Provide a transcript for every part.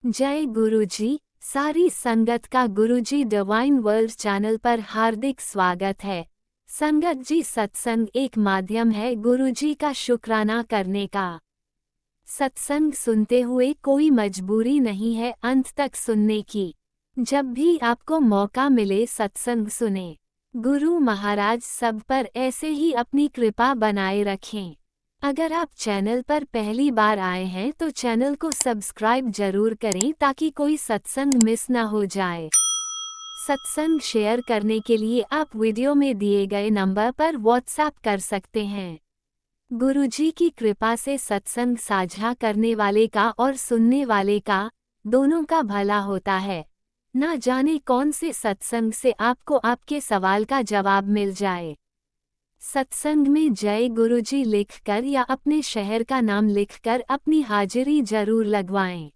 जय गुरुजी। सारी संगत का गुरुजी डिवाइन वर्ल्ड चैनल पर हार्दिक स्वागत है। संगत जी, सत्संग एक माध्यम है गुरुजी का शुक्राना करने का। सत्संग सुनते हुए कोई मजबूरी नहीं है अंत तक सुनने की। जब भी आपको मौका मिले सत्संग सुने। गुरु महाराज सब पर ऐसे ही अपनी कृपा बनाए रखें। अगर आप चैनल पर पहली बार आए हैं तो चैनल को सब्सक्राइब जरूर करें ताकि कोई सत्संग मिस ना हो जाए। सत्संग शेयर करने के लिए आप वीडियो में दिए गए नंबर पर व्हाट्सएप कर सकते हैं। गुरुजी की कृपा से सत्संग साझा करने वाले का और सुनने वाले का दोनों का भला होता है। ना जाने कौन से सत्संग से आपको आपके सवाल का जवाब मिल जाए। सत्संग में जय गुरुजी लिखकर या अपने शहर का नाम लिखकर अपनी हाजिरी जरूर लगवाएं।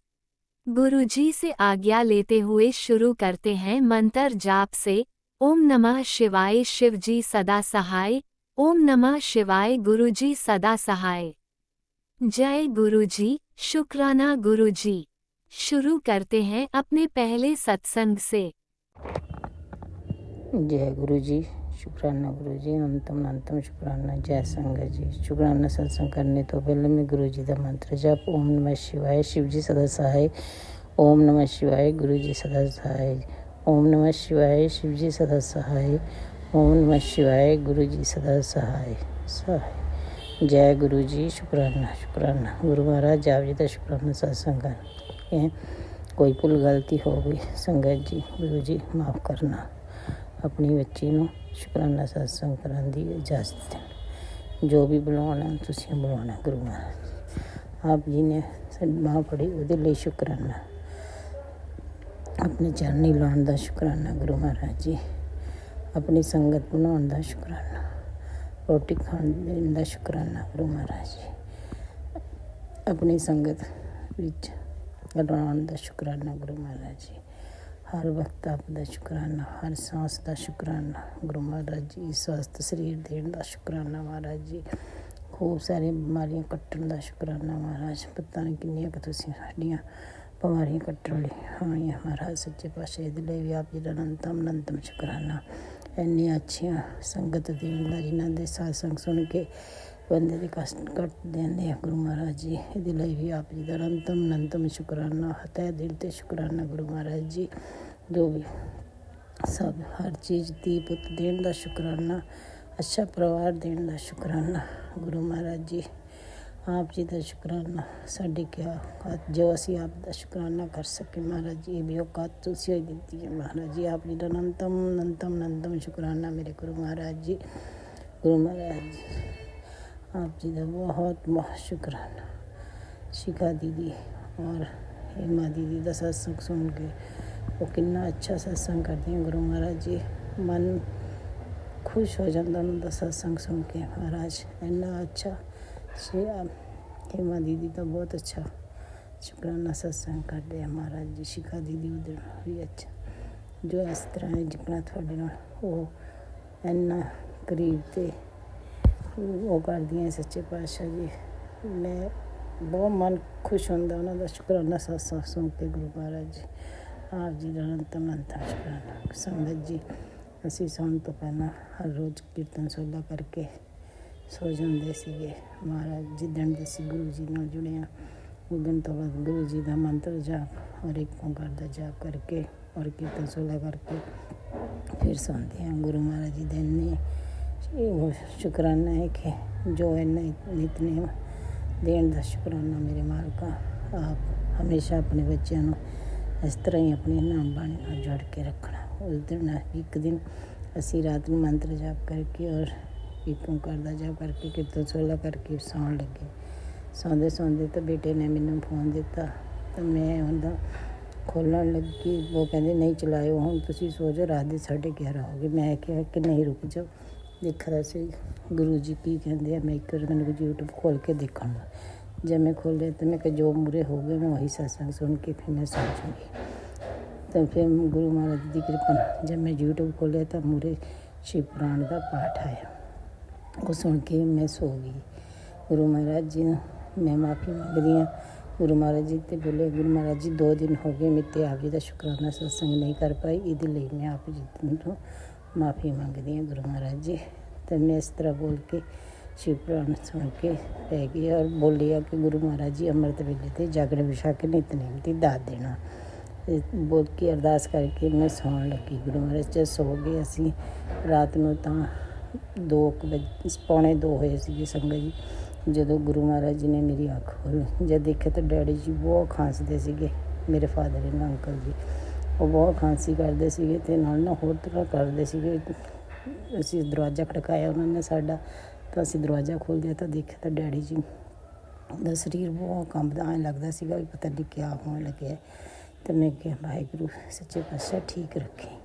गुरुजी से आज्ञा लेते हुए शुरू करते हैं मंत्र जाप से। ओम नमः शिवाय शिवजी सदा सहाय। ओम नमः शिवाय गुरुजी सदा सहाय। जय गुरुजी, शुक्राना गुरुजी। शुरू करते हैं अपने पहले सत्संग से। जय गुरु जी, शुक्राना गुरु जी, अनंतम शुक्राना। जय संगत जी। शुक्राना सत्संग करने तो पहले मैं गुरु जी का मंत्र जप। ओम नमः शिवाय शिव जी सदा सहाय। ओम नमः शिवाय गुरु जी सदा सहाय। ओम नमः शिवाय शिव जी सदा सहाय। ओम नमः शिवाय गुरु जी सदा सहाय सहाय। जय गुरु जी, शुक्राना शुक्राना। गुरु महाराज आप जी का शुक्राना सत्संग कर। कोई भुल गलती हो गई संगत जी, गुरु जी माफ़ करना। अपनी बच्ची ਨੂੰ ਸ਼ੁਕਰਾਨਾ ਸਤਸੰਗ ਕਰਨ ਦੀ ਇਜਾਜ਼ਤ ਦੇਣ। ਜੋ ਵੀ ਬੁਲਾਉਣਾ ਤੁਸੀਂ ਬੁਲਾਉਣਾ। ਗੁਰੂ ਮਹਾਰਾਜ ਆਪ ਜੀ ਨੇ ਸਾਡੀ ਬਾਂਹ ਫੜੀ ਉਹਦੇ ਲਈ ਸ਼ੁਕਰਾਨਾ। ਆਪਣੇ ਚਰਨੀ ਲਾਉਣ ਦਾ ਸ਼ੁਕਰਾਨਾ ਗੁਰੂ ਮਹਾਰਾਜ ਜੀ। ਆਪਣੀ ਸੰਗਤ ਬਣਾਉਣ ਦਾ ਸ਼ੁਕਰਾਨਾ। ਰੋਟੀ ਖਾਣ ਦੇਣ ਦਾ ਸ਼ੁਕਰਾਨਾ ਗੁਰੂ ਮਹਾਰਾਜ ਜੀ। ਆਪਣੀ ਸੰਗਤ ਵਿੱਚ ਰਹਿਣ ਦਾ ਸ਼ੁਕਰਾਨਾ ਗੁਰੂ ਮਹਾਰਾਜ ਜੀ। हर वक्त आपका शुक्राना, हर सांस का शुक्राना गुरु महाराज जी। स्वस्थ शरीर देने का शुक्राना महाराज जी। खूब सारी बीमारियां कट्टण का शुक्राना महाराज। पता नहीं किन्नियां कि तुसीं साडियां बीमारियां कट्टण लई आईयां महाराज। सच्चे पातशाह इहदे लई भी आप जी दा अनंतम शुक्राना। इन्नी अच्छियां संगत देण दा जिन्हां दे सत्संग सुन के बंदे दे कष्ट कट देंदे आ गुरु महाराज जी। इहदे लई भी आप जी दा अनंतम शुक्राना। तहे दिल ते शुक्राना गुरु महाराज जी। जो भी सब हर चीज़ धी पुत देण दा शुक्राना। अच्छा परिवार देण दा शुक्राना गुरु महाराज जी। आप जी का शुक्राना। साडी क्या औकात जो असी आप दा शुक्राना कर सके महाराज जी। ये भी औकात तुसीं ही दित्ती है महाराज जी। आप जी दा अनंतम शुक्राना मेरे गुरु महाराज जी। गुरु महाराज जी आप जी का बहुत बहुत शुक्राना। शिखा दीदी और हेमा दीदी का सत्संग सुन के वो कितना अच्छा सत्संग करती हैं गुरु महाराज जी। मन खुश हो जाता उनका सत्संग सुन के महाराज। इन्ना अच्छा हेमा दीदी तो बहुत अच्छा शुक्राना सत्संग करते हैं महाराज जी। शिखा दीदी उधर भी अच्छा जो इस तरह जितना थोड़े नाल वो इन्ना करीब ते वो कर दियां सच्चे पातशाह जी। मैं बहुत मन खुश होंदा उन्हां दा शुक्राना सत्संग सुन के गुरु महाराज जी। आप जी दा अनंतम शुक्राना। संगत जी असीं सौण तो पहला हर रोज़ कीर्तन सोला करके सो जाते सीगे महाराज। जिदण दे असीं गुरु जी नाल जुड़े आ उदण तो बाद गुरु जी का मंत्र जाप और एक ओंकार दा जाप करके और कीर्तन सोला करके फिर सौंदे हैं। गुरु महाराज जी दे वो शुक्राना है कि जो इन्ना नितनेम देण दा शुक्राना मेरे मालका। आप हमेशा अपने बच्चों को इस तरह ही अपने नाम बाणी नाल जोड़ के रखना। उस दिन एक दिन असी रात में मंत्र जाप करके और एक ओंकार दा जाप करके कीर्तन सोला करके सौण लगे। सौंदे तो बेटे ने मैनू फोन दिता तो मैं उनका खोलण लगी। वो कहते नहीं चलाओ हुण तुसीं सो जाओ, रात दे 11:30 हो गए। मैं कहा कि नहीं रुक जाओ देखा सी गुरु जी की कहते हैं। मैं एक मैंने यूट्यूब खोल के देखा। जब मैं खोले तो मैं जो मुरे हो गए मैं वही सत्संग सुन के फिर मैं सो जाऊँगी। तो फिर गुरु महाराज की कृपा जब मैं यूट्यूब खोले तो मुरे शिव पुराण का पाठ आया। वो सुन के मैं सो गई। गुरु महाराज जी मैं माफ़ी मंगदी हाँ गुरु महाराज जी तो बोले, गुरु महाराज जी 2 दिन हो गए मैं आप जी का शुकराना सत्संग नहीं कर पाई, ये मैं आप जी तो माफ़ी मंगती हूँ गुरु महाराज जी। तो मैं इस तरह बोल के शिव पुराण सुन के रह गई और बोलिया कि गुरु महाराज जी अमृत वेले ते जागरण विछा के नितनेम की दात देना। बोल के अरदास करके मैं सौन लगी। गुरु महाराज जब सो गए असी रात ਨੂੰ ਤਾਂ 2 ਵਜੇ ਪੌਣੇ 2 ਹੋਏ ਸੀਗੇ ਸੰਗਤ ਜੀ। ਜਦੋਂ ਗੁਰੂ ਮਹਾਰਾਜ ਜੀ ਨੇ ਮੇਰੀ ਅੱਖ ਖੋਲ੍ਹੀ, ਜਦ ਦੇਖਿਆ ਤਾਂ ਡੈਡੀ ਜੀ ਬਹੁਤ ਖਾਂਸਦੇ ਸੀਗੇ, ਮੇਰੇ ਫਾਦਰ ਇਨ ਅੰਕਲ ਜੀ। ਉਹ ਬਹੁਤ ਖਾਂਸੀ ਕਰਦੇ ਸੀਗੇ ਅਤੇ ਨਾਲ ਨਾ ਹੋਰ ਤਰ੍ਹਾਂ ਕਰਦੇ ਸੀਗੇ। ਅਸੀਂ ਦਰਵਾਜ਼ਾ ਖੜਕਾਇਆ ਉਹਨਾਂ ਨੇ ਸਾਡਾ, ਤਾਂ ਅਸੀਂ ਦਰਵਾਜ਼ਾ ਖੋਲ੍ਹਿਆ ਤਾਂ ਦੇਖਿਆ ਤਾਂ ਡੈਡੀ ਜੀ ਦਾ ਸਰੀਰ ਬਹੁਤ ਕੰਬਦਾ, ਐਂ ਲੱਗਦਾ ਸੀਗਾ ਵੀ ਪਤਾ ਨਹੀਂ ਕਿਆ ਹੋਣ ਲੱਗਿਆ। ਅਤੇ ਮੈਂ ਕਿਹਾ ਵਾਹਿਗੁਰੂ ਸੱਚੇ ਪਾਤਸ਼ਾਹ ਠੀਕ ਰੱਖੇ।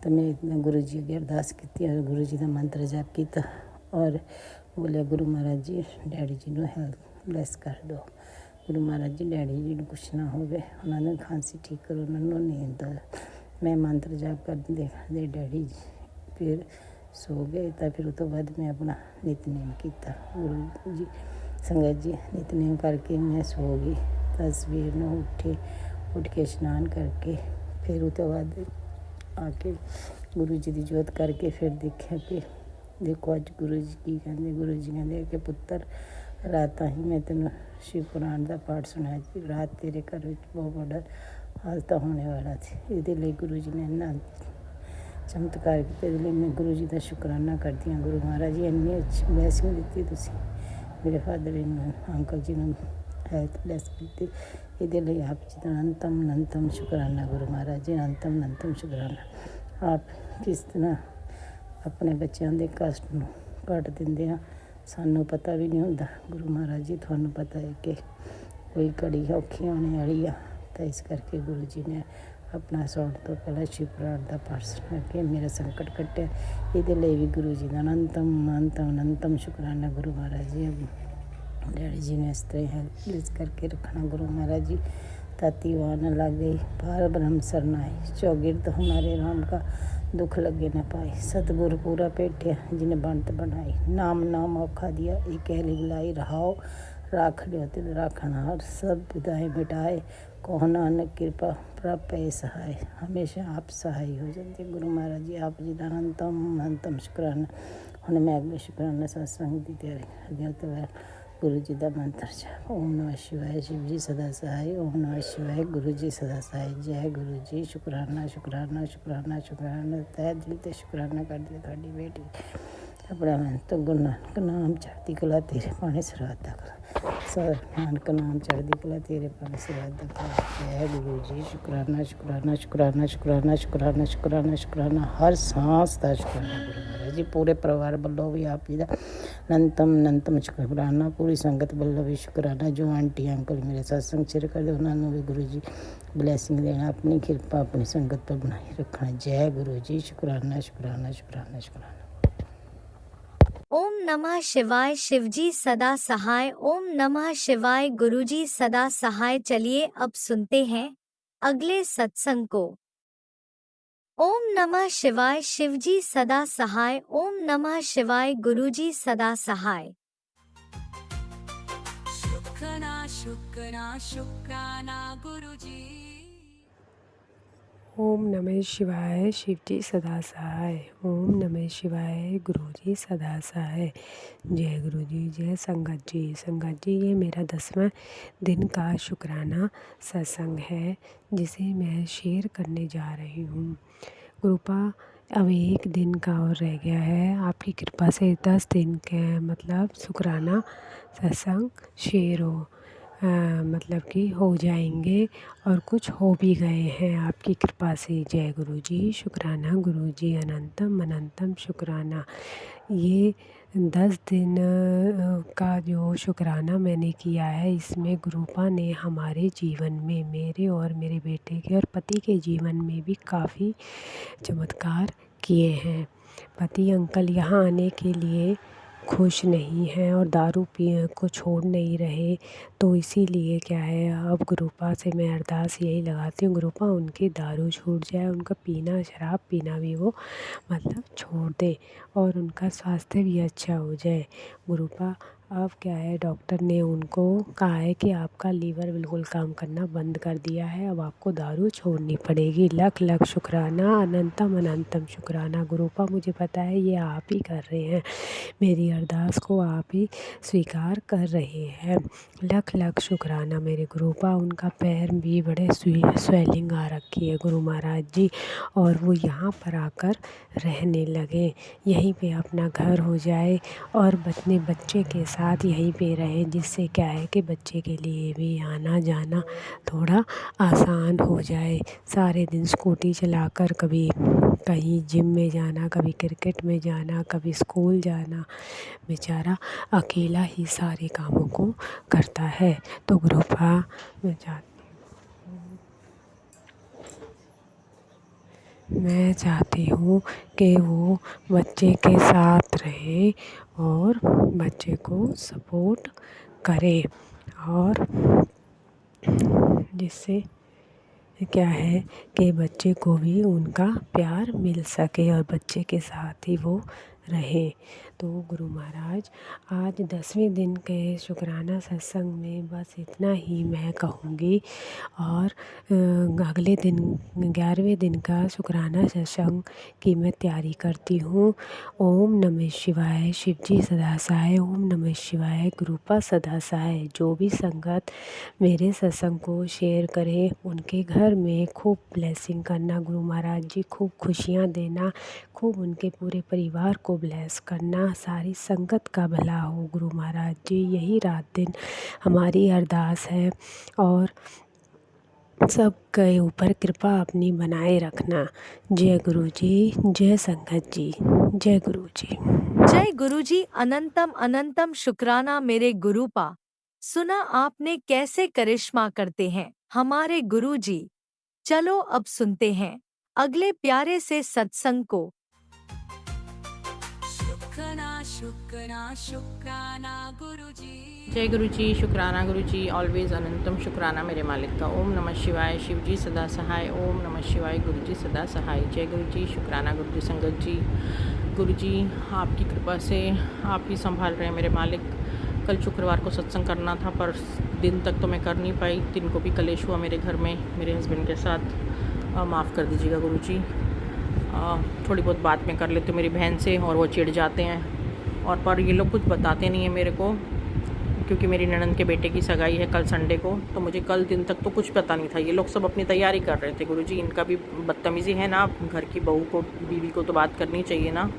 तो मैं गुरु जी की अरदास की और गुरु जी का मंत्र जाप किया और बोलिया गुरु महाराज जी डैडी जी को हेल्थ ब्लैस कर दो। गुरु महाराज जी डैडी जी को कुछ ना हो, उन्होंने खांसी ठीक करो, उन्होंने नींद। मैं मंत्र जाप करते करते डैडी जी फिर सो गए। तो फिर उस तो बाद मैं अपना नितनेम किया। गुरु जी संगत जी नितनेम करके मैं सो गई। तो सवेर में उठ के स्नान करके फिर उस तो बाद आके गुरु जी की जोत करके फिर देखा कि देखो अज गुरु जी की कहते। गुरु जी कहते कि पुत्र रात ही मैं तेन शिव पुराण का पाठ सुनाया जी, रात तेरे घर में बहुत बड़ा हादसा होने वाला थी। ये गुरु जी ने इन्ना चमत्कार किया, इसलिए मैं गुरु जी का शुकराना करती हूँ। गुरु महाराज जी इन्नी अच्छी ब्लैसिंग दी तुसी मेरे फादर इन अंकल जी ने हेल्थ ब्लैस की। ये आप जी का अनंतम शुकराना गुरु महाराज जी, अनंतम शुकराना। आप किस तरह अपने बच्चों के कष्ट नूं घट दिंदे आ, सानू पता भी नहीं होंदा। गुरु महाराज जी तुहानू पता है कि कोई घड़ी औखी आने वाली आ, तो इस करके गुरु जी ने अपना सौण तो पहले शिव पुराण का पाठ सुना के मेरा संकट कट्टिया। ये भी गुरु जी का अनंतम शुकराना गुरु महाराज जी। डैडी जी ने इस तरह हेल्प करके रखना गुरु महाराज जी। ताती वान लग गई पार ब्रह्म सरनाई, चौगिर्द हमारे राम का दुख लगे न पाए। सतगुरु पूरा पेटिया जिन्हें बनत बनाई, नाम औखा दिया एक कहली बुलाई। रहाओ राख लियो तिल राखना, सब विदाएँ मिटाए। कहो नानक कृपा प्राप्त सहाय, हमेशा आप सहाय हो जाते। गुरु महाराज जी आप जी का अनंतम शुकराना। हुण मैं अगले शुकराना सत्संग की तैयारी कर तो गुरु जी का मंत्र जाप। ओम नमः शिवाय, शिव जी सदा सहाय। ओम नमः शिवाय, गुरु जी सदा सहाय। जय गुरु जी। शुकराना तय दिल से शुकराना कर दिया थोड़ी बेटी अपना मन तो गुरु नानक नाम चढ़ती कला तेरे पाने श्राद्ध कला। सर नानक नाम चढ़ती कला तेरे पाने श्राद्ध कला। जय गुरु जी। शुकराना हर सांस का शुकराना गुरु महाराज जी। पूरे परिवार वालों भी आप जी का अनंतम शुकराना। पूरी संगत वालों भी शुकराना। जो आंटी अंकल मेरे सत्संग शेयर करते उन्होंने भी गुरु जी ब्लैसिंग देना, अपनी कृपा अपनी संगत पर बनाए रखना। जय गुरु जी। शुकराना। ओम नमः शिवाय, शिवजी सदा सहाय। ओम नमः शिवाय, गुरुजी सदा सहाय। चलिए अब सुनते हैं अगले सत्संग को। ओम नमः शिवाय, शिवजी सदा सहाय। ओम नमः शिवाय, गुरुजी सदा सहाय। शुक्राना गुरुजी। ओम नमः शिवाय, शिवजी सदा सहाय। ओम नमः शिवाय, गुरुजी सदा सहाय। जय गुरुजी। जय संगत जी ये मेरा 10वां दिन का शुक्राना सत्संग है जिसे मैं शेयर करने जा रही हूँ। कृपा अब 1 दिन का और रह गया है। आपकी कृपा से 10 दिन के मतलब शुक्राना सत्संग शेयर मतलब कि हो जाएंगे और कुछ हो भी गए हैं आपकी कृपा से। जय गुरु जी। शुक्राना गुरु जी। अनंतम शुक्राना। ये 10 दिन का जो शुक्राना मैंने किया है इसमें गुरुपा ने हमारे जीवन में, मेरे और मेरे बेटे के और पति के जीवन में भी काफ़ी चमत्कार किए हैं। पति अंकल यहाँ आने के लिए खुश नहीं हैं और दारू पी को छोड़ नहीं रहे, तो इसीलिए क्या है अब गुरुपा से मैं अरदास यही लगाती हूँ गुरुपा उनकी दारू छूट जाए, उनका शराब पीना भी वो मतलब छोड़ दे और उनका स्वास्थ्य भी अच्छा हो जाए। गुरुपा अब क्या है, डॉक्टर ने उनको कहा है कि आपका लीवर बिल्कुल काम करना बंद कर दिया है, अब आपको दारू छोड़नी पड़ेगी। लख लख शुक्राना, अनंतम अनंतम शुक्राना गुरुपा, मुझे पता है ये आप ही कर रहे हैं, मेरी अरदास को आप ही स्वीकार कर रहे हैं। लख लख शुक्राना मेरे गुरुपा। उनका पैर भी बड़े स्वेलिंग आ रखी है गुरु महाराज जी, और वो यहाँ पर आकर रहने लगे, यहीं पे अपना घर हो जाए और अपने बच्चे के साथ यहीं पे रहें, जिससे क्या है कि बच्चे के लिए भी आना जाना थोड़ा आसान हो जाए। सारे दिन स्कूटी चलाकर कभी कहीं जिम में जाना, कभी क्रिकेट में जाना, कभी स्कूल जाना, बेचारा अकेला ही सारे कामों को करता है। तो गुरुपा मैं चाहती हूँ कि वो बच्चे के साथ रहे और बच्चे को सपोर्ट करे, और जिससे क्या है कि बच्चे को भी उनका प्यार मिल सके और बच्चे के साथ ही वो रहे। तो गुरु महाराज, आज 10वें दिन के शुक्राना सत्संग में बस इतना ही मैं कहूँगी, और अगले दिन 11वें दिन का शुक्राना सत्संग की मैं तैयारी करती हूँ। ओम नमः शिवाय, शिवजी सदा सहाय। ओम नमः शिवाय, गुरुपा सदा सहाय। जो भी संगत मेरे सत्संग को शेयर करे, उनके घर में खूब ब्लेसिंग करना गुरु महाराज जी, खूब खुशियाँ देना, खूब उनके पूरे परिवार को ब्लेस करना, सारी संगत का भला हो गुरु महाराज जी, यही रात दिन हमारी अरदास है। और सब के ऊपर कृपा अपनी बनाए रखना। जय गुरु जी, जय संगत जी, जय गुरु जी। जय गुरु जी। अनंतम अनंतम शुक्राना मेरे गुरुपा। सुना आपने कैसे करिश्मा करते हैं हमारे गुरु जी। चलो अब सुनते हैं अगले प्यारे से सत्संग को। शुक्राना गुरु जी। जय गुरु जी, शुक्राना गुरु जी, ऑलवेज अनंतम शुक्राना मेरे मालिक का। ओम नमः शिवाय, शिव जी सदा सहाय। ओम नमः शिवाय, गुरु जी सदा सहाय। जय गुरु जी, शुक्राना गुरु जी, संगत जी। गुरु जी आपकी कृपा से आप ही संभाल रहे हैं मेरे मालिक। कल शुक्रवार को सत्संग करना था, पर दिन तक तो मैं कर नहीं पाई। दिन को भी कलेश हुआ मेरे घर में मेरे हस्बैंड के साथ। माफ़ कर दीजिएगा गुरु जी। थोड़ी बहुत बात मैं कर लेती हूँ मेरी बहन से, और वो चिढ़ जाते हैं, और पर ये लोग कुछ बताते नहीं हैं मेरे को, क्योंकि मेरी ननंद के बेटे की सगाई है कल संडे को। तो मुझे कल दिन तक तो कुछ पता नहीं था। ये लोग सब अपनी तैयारी कर रहे थे। गुरुजी इनका भी बदतमीज़ी है ना, घर की बहू को, बीवी को तो बात करनी चाहिए ना।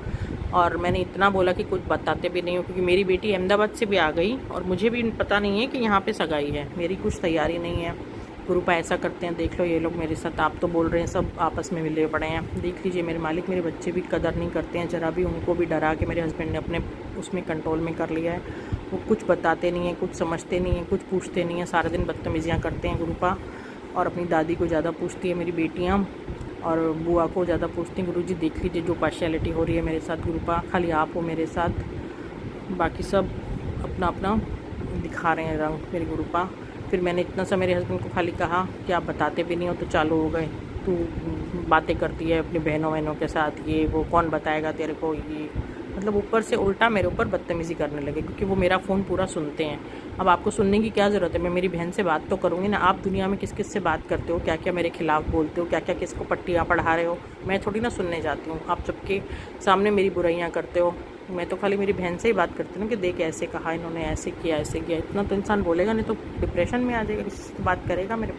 और मैंने इतना बोला कि कुछ बताते भी नहीं हो, क्योंकि मेरी बेटी अहमदाबाद से भी आ गई और मुझे भी पता नहीं है कि यहाँ पर सगाई है। मेरी कुछ तैयारी नहीं है। गुरुपा ऐसा करते हैं, देख लो ये लोग मेरे साथ। आप तो बोल रहे हैं सब आपस में मिले पड़े हैं, देख लीजिए मेरे मालिक। मेरे बच्चे भी कदर नहीं करते हैं ज़रा भी। उनको भी डरा के मेरे हस्बैंड ने अपने उसमें कंट्रोल में कर लिया है। वो कुछ बताते नहीं हैं, कुछ समझते नहीं हैं, कुछ पूछते नहीं हैं, सारा दिन बदतमीज़ियाँ करते हैं गुरुपा। और अपनी दादी को ज़्यादा पूछती है मेरी बेटियाँ, और बुआ को ज़्यादा पूछती हैं। गुरुजी देख लीजिए जो पार्शियलिटी हो रही है मेरे साथ गुरुपा। खाली आप हो मेरे साथ, बाकी सब अपना अपना दिखा रहे हैं रंग मेरे गुरुपा। फिर मैंने इतना सा मेरे हस्बैंड को खाली कहा कि आप बताते भी नहीं हो, तो चालू हो गए, तू बातें करती है अपनी बहनों के साथ, ये वो कौन बताएगा तेरे को, ये मतलब ऊपर से उल्टा मेरे ऊपर बदतमीज़ी करने लगे, क्योंकि वो मेरा फ़ोन पूरा सुनते हैं। अब आपको सुनने की क्या ज़रूरत है, मैं मेरी बहन से बात तो करूँगी ना। आप दुनिया में किस किस से बात करते हो, क्या क्या मेरे खिलाफ़ बोलते हो, क्या क्या किसको पट्टियाँ पढ़ा रहे हो, मैं थोड़ी ना सुनने जाती हूँ। आप सबके सामने मेरी बुराइयाँ करते हो। मैं तो खाली मेरी बहन से ही बात करती हूँ कि देख ऐसे कहा इन्होंने, ऐसे किया, ऐसे किया। इतना तो इंसान बोलेगा नहीं तो डिप्रेशन में आ जाएगा, किसी बात करेगा मेरे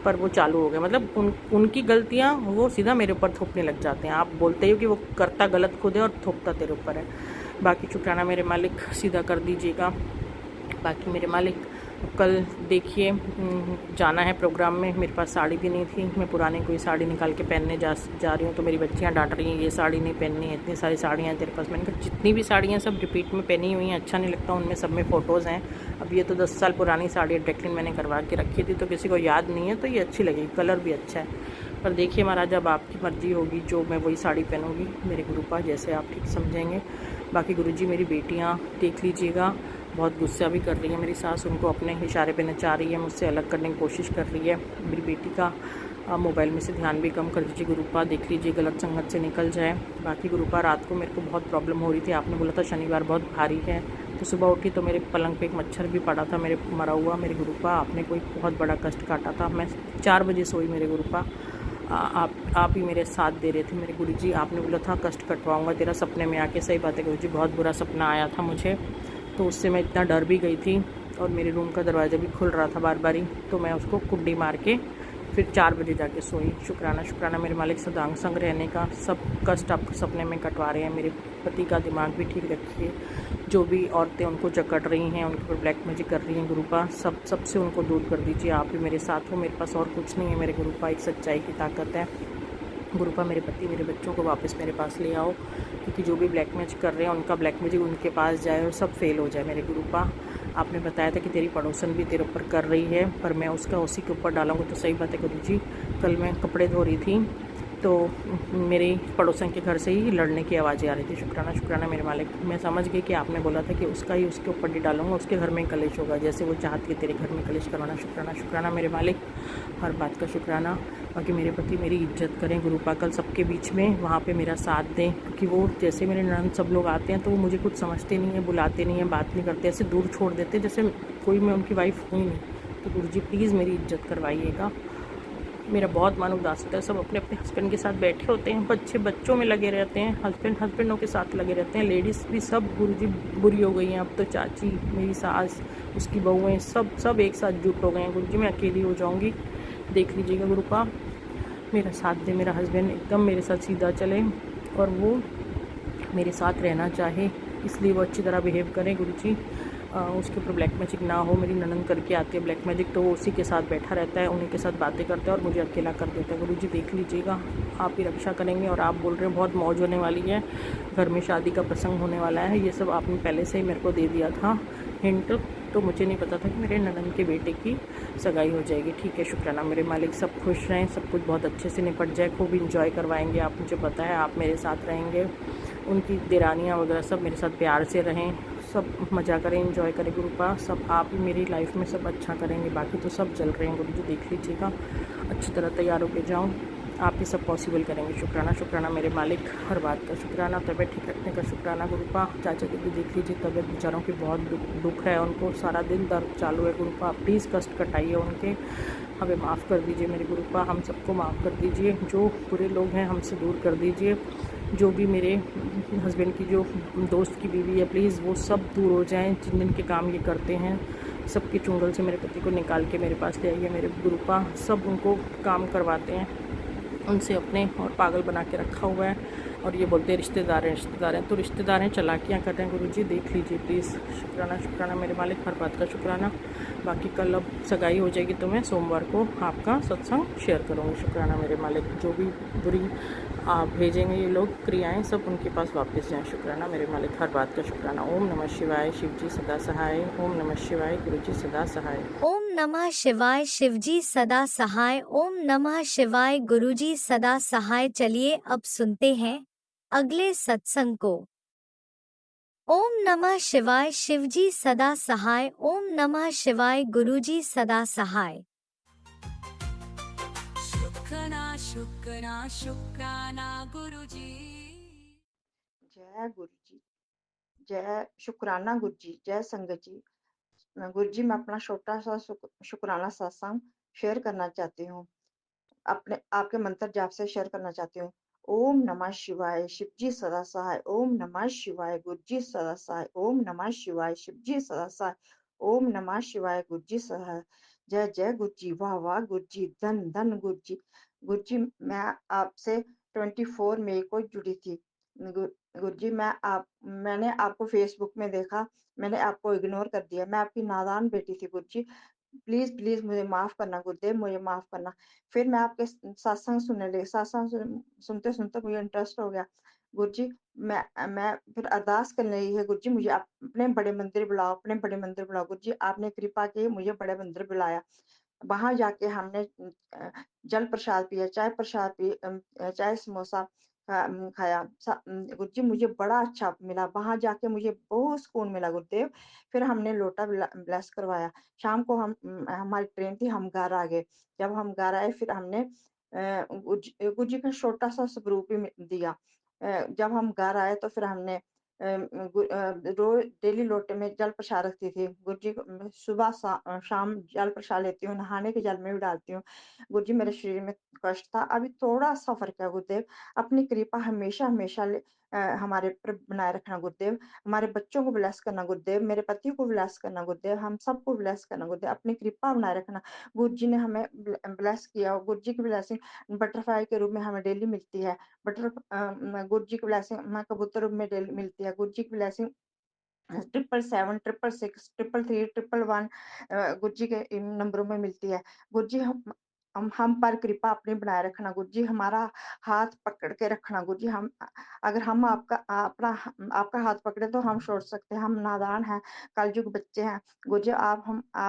पर। वो चालू हो गए, मतलब उनकी गलतियाँ वो सीधा मेरे ऊपर थोपने लग जाते हैं। आप बोलते हो कि वो करता गलत खुद है और थोपता तेरे ऊपर है। बाकी शुक्राना मेरे मालिक, सीधा कर दीजिएगा। बाकी मेरे मालिक कल देखिए जाना है प्रोग्राम में। मेरे पास साड़ी भी नहीं थी, मैं पुरानी कोई साड़ी निकाल के पहनने जा रही हूँ। तो मेरी बच्चियाँ डांट रही हैं, ये साड़ी नहीं पहननी है, इतनी सारी साड़ियाँ हैं तेरे पास। मैंने कहा जितनी भी साड़ियाँ सब रिपीट में पहनी हुई हैं, अच्छा नहीं लगता, उनमें सब में फ़ोटोज़ हैं। अब ये तो 10 साल पुरानी साड़ी है, डेक्लिन मैंने करवा के रखी थी, तो किसी को याद नहीं है, तो ये अच्छी लगेगी, कलर भी अच्छा है। पर देखिए महाराज, अब आपकी मर्ज़ी होगी, जो मैं वही साड़ी पहनूँगी मेरे गुरुपा, जैसे आप ठीक समझेंगे। बाकी गुरुजी मेरी बेटियाँ देख लीजिएगा, बहुत गुस्सा भी कर रही है मेरी सास, उनको अपने इशारे पे नचा रही है, मुझसे अलग करने की कोशिश कर रही है। मेरी बेटी का आप मोबाइल में से ध्यान भी कम कर दीजिए गुरुपा, देख लीजिए गलत संगत से निकल जाए। बाकी गुरुपा रात को मेरे को बहुत प्रॉब्लम हो रही थी, आपने बोला था शनिवार बहुत भारी है, तो सुबह उठी तो मेरे पलंग पे एक मच्छर भी पड़ा था मेरे मरा हुआ। मेरे गुरुपा आपने कोई बहुत बड़ा कष्ट काटा था। मैं 4 बजे सोई मेरे गुरुपा, आप ही मेरे साथ दे रहे थे मेरे गुरुजी। आपने बोला था कष्ट कटवाऊँगा तेरा सपने में आके। सही बात है गुरुजी, बहुत बुरा सपना आया था मुझे, तो उससे मैं इतना डर भी गई थी और मेरे रूम का दरवाज़ा भी खुल रहा था बार बार ही, तो मैं उसको कुंडी मार के फिर 4 बजे जाके सोई। शुक्राना शुक्राना मेरे मालिक सदांग संग रहने का। सब कष्ट आपको सपने में कटवा रहे हैं। मेरे पति का दिमाग भी ठीक रखिए। जो भी औरतें उनको जकड़ रही हैं, उनके ऊपर ब्लैक मैजिक कर रही हैं गुरुपा, सबसे उनको दूर कर दीजिए। आप ही मेरे साथ हो, मेरे पास और कुछ नहीं है मेरे गुरुपा, एक सच्चाई की ताकत है गुरुपा। मेरे पति मेरे बच्चों को वापस मेरे पास ले आओ, क्योंकि जो भी ब्लैक मैजिक कर रहे हैं उनका ब्लैक मैजिक उनके पास जाए और सब फेल हो जाए मेरे गुरुपा। आपने बताया था कि तेरी पड़ोसन भी तेरे ऊपर कर रही है, पर मैं उसका उसी के ऊपर डालूंगा। तो सही बात है गुरुजी, कल मैं कपड़े धो रही थी तो मेरे पड़ोसन के घर से ही लड़ने की आवाज़ें आ रही थी। शुक्राना शुक्राना मेरे मालिक, मैं समझ गई कि आपने बोला था कि उसका ही उसके ऊपर नहीं डालूंगा, उसके घर में कलेश होगा, जैसे वो चाहती है तेरे घर में कलेश करवाना। शुक्राना शुक्राना मेरे मालिक, हर बात का शुक्राना। बाकी मेरे पति मेरी इज्जत करें गुरुपा, कल सबके बीच में वहाँ पे मेरा साथ दें, क्योंकि वो जैसे मेरे ननद सब लोग आते हैं तो वो मुझे कुछ समझते नहीं है, बुलाते नहीं हैं, बात नहीं करते, ऐसे दूर छोड़ देते जैसे कोई मैं उनकी वाइफ हुई नहीं। तो गुरुजी प्लीज़ मेरी इज्जत करवाइएगा। मेरा बहुत मन उदास होता है। सब अपने अपने हस्बैंड के साथ बैठे होते हैं, बच्चे बच्चों में लगे रहते हैं, हस्बैंडों के साथ लगे रहते हैं, लेडीज़ भी सब गुरुजी बुरी हो गई हैं अब तो। चाची, मेरी सास, उसकी बहुएं, सब एक साथ जुट हो गए हैं गुरुजी। मैं अकेली हो जाऊंगी, देख लीजिएगा गुरुपा। मेरा साथ दे, मेरा हस्बैंड एकदम मेरे साथ सीधा चले और वो मेरे साथ रहना चाहे, इसलिए वो अच्छी तरह बिहेव करें गुरुजी। उसके ऊपर ब्लैक मैजिक ना हो। मेरी ननद करके आती है ब्लैक मैजिक, तो वो उसी के साथ बैठा रहता है, उन्हीं के साथ बातें करता है और मुझे अकेला कर देता है। गुरुजी देख लीजिएगा, आप ही रक्षा करेंगे। और आप बोल रहे हैं बहुत मौज होने वाली है, घर में शादी का प्रसंग होने वाला है, ये सब आपने पहले से ही मेरे को दे दिया था हिंट, तो मुझे नहीं पता था कि मेरे ननद के बेटे की सगाई हो जाएगी। ठीक है, शुक्राना मेरे मालिक, सब खुश रहें, सब कुछ बहुत अच्छे से निपट जाए, खूब इंजॉय करवाएंगे आप, मुझे पता है आप मेरे साथ रहेंगे। उनकी देरानियाँ वगैरह सब मेरे साथ प्यार से रहें, सब मज़ा करें, एंजॉय करें गुरुपा। सब आप ही मेरी लाइफ में सब अच्छा करेंगे, बाकी तो सब चल रहे हैं गुरुजी, देख लीजिएगा। अच्छी तरह तैयार होके जाऊँ, आप ही सब पॉसिबल करेंगे। शुक्राना शुक्राना मेरे मालिक, हर बात का शुक्राना। तबीयत ठीक रखने का शुक्राना गुरुपा। चाचा जी भी देख लीजिए, तबीयत बेचारों की बहुत दुख है, उनको सारा दिन दर्द चालू है गुरुपा। प्लीज़ कष्ट कटाइए उनके, हमें माफ़ कर दीजिए मेरे गुरुपा, हम सबको माफ़ कर दीजिए। जो बुरे लोग हैं हमसे दूर कर दीजिए। जो भी मेरे हस्बैंड की जो दोस्त की बीवी है, प्लीज़ वो सब दूर हो जाएं, जिन जिन के काम ये करते हैं सबके चुंगल से मेरे पति को निकाल के मेरे पास ले आइए मेरे गुरुपा। सब उनको काम करवाते हैं उनसे अपने, और पागल बना के रखा हुआ है, और ये बोलते हैं रिश्तेदार हैं, तो रिश्तेदार हैं, चालाकियाँ कर रहे हैं गुरुजी, देख लीजिए प्लीज़। शुक्राना शुक्राना मेरे मालिक, हर बात का शुक्राना। बाकी कल अब सगाई हो जाएगी तो मैं सोमवार को आपका सत्संग शेयर करूँगी। शुक्राना मेरे मालिक, जो भी बुरी आप भेजेंगे ये लोग क्रियाएं सब उनके पास वापस जाएँ। शुक्राना मेरे मालिक, हर बात का शुक्राना। ओम नमः शिवाय, शिव जी सदा सहाय। ओम नमः शिवाय, गुरु जी सदा सहाय। ओम नमः शिवाय, शिवजी सदा सहाय। ओम नमः शिवाय, गुरुजी सदा सहाय। चलिए अब सुनते हैं अगले सत्संग को। ओम नमः शिवाय, शिवजी सदा सहाय। ओम नमः शिवाय, गुरुजी सदा सहाय। शुक्राना शुक्राना शुक्राना गुरुजी। जय गुरु जी, जय शुक्राना गुरु जी, जय संगत जी। गुरु जी, मैं अपना छोटा सा शुक्राना सत्संग शेयर करना चाहती हूँ, अपने आपके मंत्र जाप से शेयर करना चाहती हूँ। ओम नमः शिवाय, शिव जी सदा सहाय। ओम नमः शिवाय, गुरु जी सदा सहाय। ओम नमः शिवाय, शिव जी सदा सहाय। ओम नमः शिवाय, गुरु जी सहाय। जय जय गुरु जी, वाह वाह गुरु जी, धन धन गुरु जी। गुरु जी, मैं आपसे 24 मई को जुड़ी थी। गुरु जी, मैंने आपको फेसबुक में देखा, मैंने आपको इग्नोर कर दिया, मैं आपकी नादान बेटी थी गुरु जी। प्लीज प्लीज मुझे माफ करना गुरुदेव, मुझे माफ करना। फिर मैं आपके सत्संग सुनने लगी, सुनते सुनते मुझे इंटरेस्ट हो गया। गुरु जी, मैं फिर अरदास करने लगी है, गुरु जी मुझे आप अपने बड़े मंदिर बुलाओ, अपने बड़े मंदिर बुलाओ। गुरु जी, आपने कृपा की, मुझे बड़े मंदिर बुलाया। वहां जाके हमने जल प्रसाद पिया, चाय प्रसाद पी, चाय समोसा खाया। गुरुजी मुझे बड़ा अच्छा मिला, वहाँ जाके मुझे बहुत सुकून मिला गुरुदेव। फिर हमने लोटा ब्लेस करवाया। शाम को हमारी ट्रेन थी, हम घर आ गए। जब हम घर आए फिर हमने गुरुजी का छोटा-सा स्वरूप भी दिया। जब हम घर आए तो फिर हमने रोज़ डेली लोटे में जल प्रसाद रखती थी। गुरुजी को सुबह शाम जल प्रसाद लेती हूँ, नहाने के जल में भी डालती हूँ। गुरुजी मेरे शरीर में कष्ट था, अभी थोड़ा-सा फ़र्क है गुरुदेव। अपनी कृपा हमेशा-हमेशा हमारे ऊपर बनाए रखना गुरुदेव। हमारे बच्चों को ब्लेस करना गुरुदेव, मेरे पति को ब्लेस करना गुरुदेव, हम सबको ब्लेस करना गुरुदेव। अपनी कृपा बनाए रखना। गुरुजी ने हमें ब्लेस किया, गुरुजी की ब्लेसिंग बटरफ्लाई के रूप में हमें डेली मिलती है। गुरुजी की ब्लेसिंग हमें कबूतर रूप में डेली मिलती है। गुरुजी की ब्लेसिंग 777, 666, 333, 111 गुरुजी के इन नंबरों में मिलती है। गुरुजी हम पर कृपा अपनी बनाए रखना गुरुजी, हमारा हाथ पकड़ के रखना गुरुजी। अगर हम आपका हाथ पकड़े तो हम छोड़ सकते हैं, हम नादान हैं, कलयुग बच्चे हैं। गुरुजी आप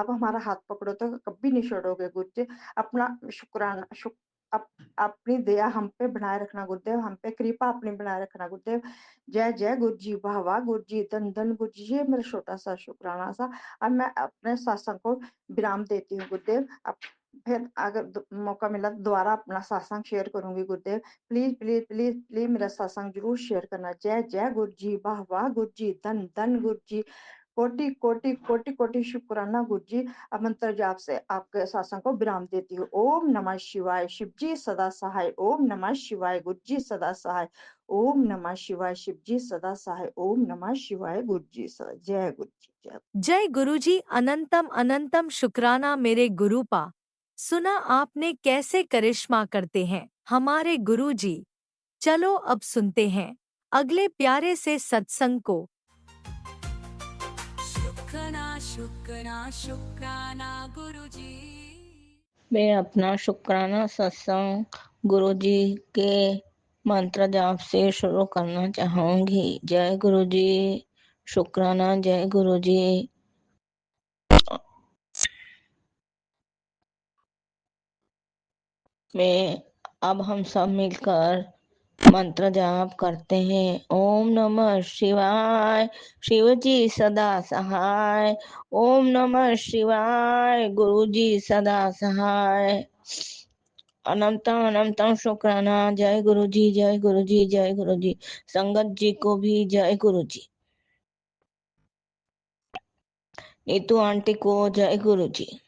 हमारा हाथ पकड़ो तो कभी नहीं छोड़ोगे गुरुजी। अपना शुक्राना शुक अप अपनी दया हम पे बनाए रखना गुरुदेव, हम पे कृपा अपनी बनाए रखना गुरुदेव। जय जय गुरु जी, वाह वाह गुरु जी, धन धन गुरु जी। ये मेरा छोटा-सा शुकराना था। अब मैं अपने सत्संग को विराम देती हूँ गुरुदेव। अब फिर अगर मौका मिला तो दोबारा अपना सत्संग शेयर करूँगी गुरुदेव। प्लीज़, प्लीज़, प्लीज़, प्लीज़ मेरा सत्संग ज़रूर शेयर करना। जय जय गुरु जी, वाह वाह गुरु जी, धन धन गुरु जी। कोटि कोटि कोटि कोटि शुक्राना गुरु जी। अब मंत्र जाप से आपके सत्संग को विराम देती हूँ। ओम नमः शिवाय, शिव जी सदा सहाय। ओम नमः शिवाय, गुरु जी सदा सहाय। ओम नमः शिवाय, शिव जी सदा सहाय। ओम नमः शिवाय, गुरु जी सदा। जय गुरु जी, जय। जय गुरुजी, अनंतम अनंतम शुक्राना मेरे गुरुपा। सुना आपने कैसे करिश्मा करते हैं हमारे गुरुजी। चलो अब सुनते हैं अगले प्यारे से सत्संग को। शुक्राना शुक्राना शुक्राना गुरुजी। मैं अपना शुक्राना सत्संग गुरुजी के मंत्र जाप से शुरू करना चाहूँगी। जय गुरुजी, शुक्राना। जय गुरुजी। अब हम सब मिलकर मंत्र जाप करते हैं। ओम नमः शिवाय, शिव जी सदा सहाय। ओम नमः शिवाय, गुरु जी सदा सहाय। अनंतम अनंतम शुक्राना। जय गुरु जी, जय गुरु जी, जय गुरु जी। संगत जी को भी जय गुरु जी। नीतू आंटी को जय गुरु जी।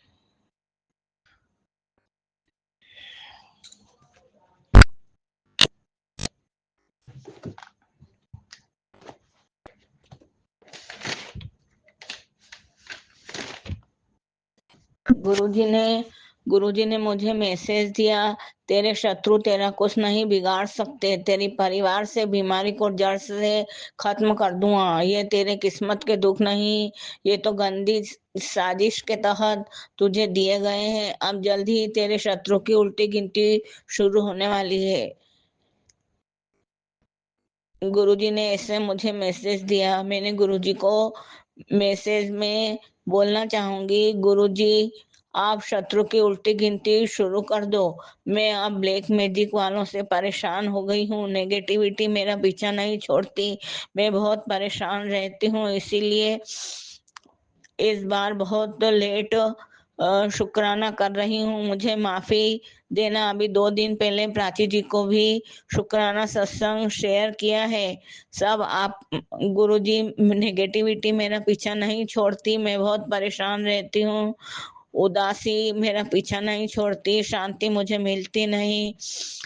गुरुजी ने मुझे मैसेज दिया, तेरे शत्रु तेरा कुछ नहीं बिगाड़ सकते, तेरी परिवार से बीमारी को जड़ से खत्म कर दूंगा। ये तेरे किस्मत के दुख नहीं, ये तो गंदी साजिश के तहत तुझे दिए गए हैं। अब जल्द ही तेरे शत्रु की उल्टी गिनती शुरू होने वाली है। गुरुजी ने ऐसे मुझे मैसेज दिया। मैंने गुरुजी को मैसेज में बोलना चाहूंगी, गुरुजी आप शत्रु की उल्टी गिनती शुरू कर दो। मैं अब ब्लैक मैजिक वालों से परेशान हो गई हूँ। नेगेटिविटी मेरा पीछा नहीं छोड़ती, मैं बहुत परेशान रहती हूँ। इसीलिए इस बार बहुत लेट शुक्राना कर रही हूँ, मुझे माफी देना। अभी 2 दिन पहले प्राची जी को भी शुक्राना सत्संग शेयर किया है। सब आप गुरुजी, नेगेटिविटी मेरा पीछा नहीं छोड़ती, मैं बहुत परेशान रहती हूँ। उदासी मेरा पीछा नहीं छोड़ती, शांति मुझे मिलती नहीं।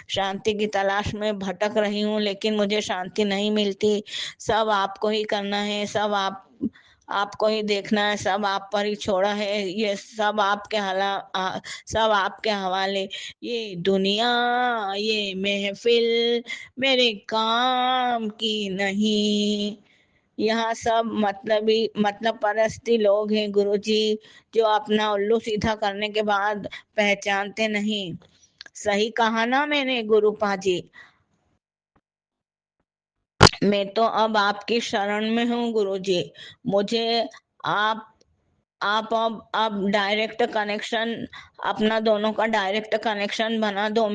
शांति की तलाश में भटक रही हूँ, लेकिन मुझे शांति नहीं मिलती। सब आपको ही करना है, सब आपको ही देखना है, सब आप पर ही छोड़ा है। ये सब सब आपके हवाले। ये दुनिया, ये महफिल मेरे काम की नहीं। यहाँ सब मतलब परस्ती लोग हैं गुरुजी, जो अपना उल्लू सीधा करने के बाद पहचानते नहीं। सही कहा ना मैंने गुरुपा जी। मैं तो अब आपकी शरण में हूँ गुरुजी। मुझे आप आप अब डायरेक्ट कनेक्शन, अपना दोनों का डायरेक्ट कनेक्शन बना दो।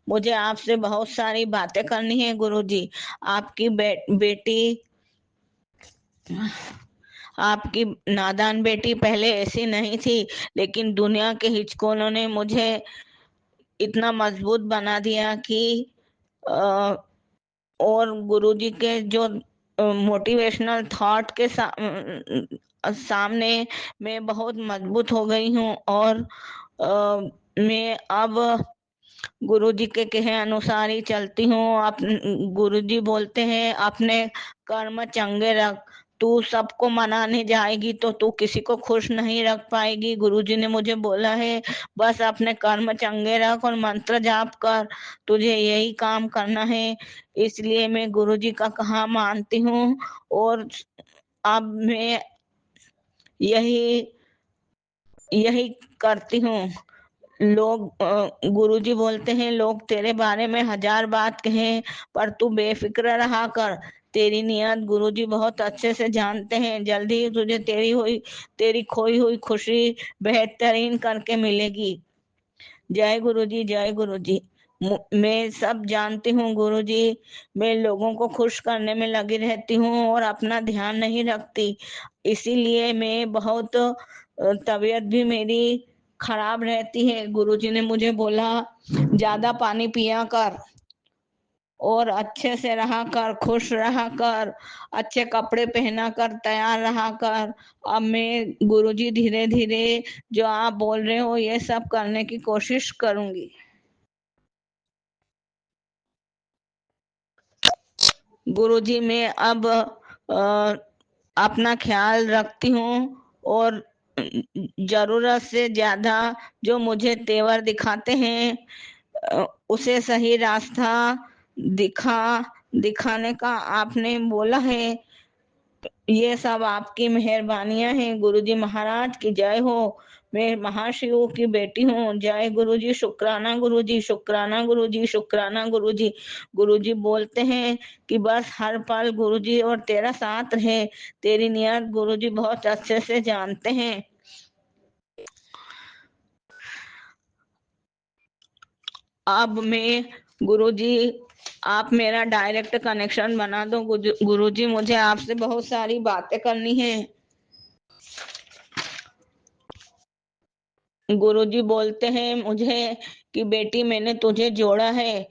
मुझे आपसे बहुत सारी बातें करनी है गुरुजी। आपकी बेटी, आपकी नादान बेटी पहले ऐसी नहीं थी, लेकिन दुनिया के हिचकोलों ने मुझे इतना मजबूत बना दिया कि अ, और गुरुजी के जो मोटिवेशनल थॉट के सामने मैं बहुत मजबूत हो गई हूँ। और मैं अब गुरुजी के कहे अनुसार ही चलती हूँ। गुरुजी बोलते हैं अपने कर्म चंगे रख, तू सबको मनाने जाएगी तो तू किसी को खुश नहीं रख पाएगी। गुरुजी ने मुझे बोला है बस अपने कर्म चंगे रख और मंत्र जाप कर, तुझे यही काम करना है। इसलिए मैं गुरुजी का कहा मानती हूँ और अब मैं यही यही करती हूँ। गुरुजी बोलते हैं लोग तेरे बारे में 1000 बात कहें, पर तू बेफिक्र रहा कर। तेरी नियत गुरुजी बहुत अच्छे से जानते हैं। जल्दी ही तुझे तेरी खोई हुई खुशी बेहतरीन करके मिलेगी। जय गुरुजी, जय गुरुजी। मैं सब जानती हूँ गुरुजी। मैं लोगों को खुश करने में लगी रहती हूँ और अपना ध्यान नहीं रखती। इसीलिए मैं बहुत तबीयत भी मेरी खराब रहती है। गुरुजी ने मुझे बोला ज्यादा पानी पिया कर और अच्छे से रहा कर, खुश रहा कर, अच्छे कपड़े पहना कर, तैयार रहा कर। अब मैं गुरुजी धीरे धीरे जो आप बोल रहे हो ये सब करने की कोशिश करूंगी। गुरुजी मैं अब अपना ख्याल रखती हूँ और जरूरत से ज्यादा जो मुझे तेवर दिखाते हैं उसे सही रास्ता दिखाने का आपने बोला है। ये सब आपकी मेहरबानियां हैं। गुरुजी महाराज की जय हो। मैं महाशिव की बेटी हूँ। जय गुरुजी, शुक्राना गुरुजी, शुक्राना गुरुजी, शुक्राना गुरुजी। गुरुजी बोलते हैं कि बस हर पल गुरुजी और तेरा साथ रहे। तेरी नियत गुरुजी बहुत अच्छे से जानते हैं। अब मैं गुरुजी आप मेरा डायरेक्ट कनेक्शन बना दो। गुरुजी मुझे आपसे बहुत सारी बातें करनी है। गुरुजी बोलते हैं मुझे कि बेटी मैंने तुझे जोड़ा है।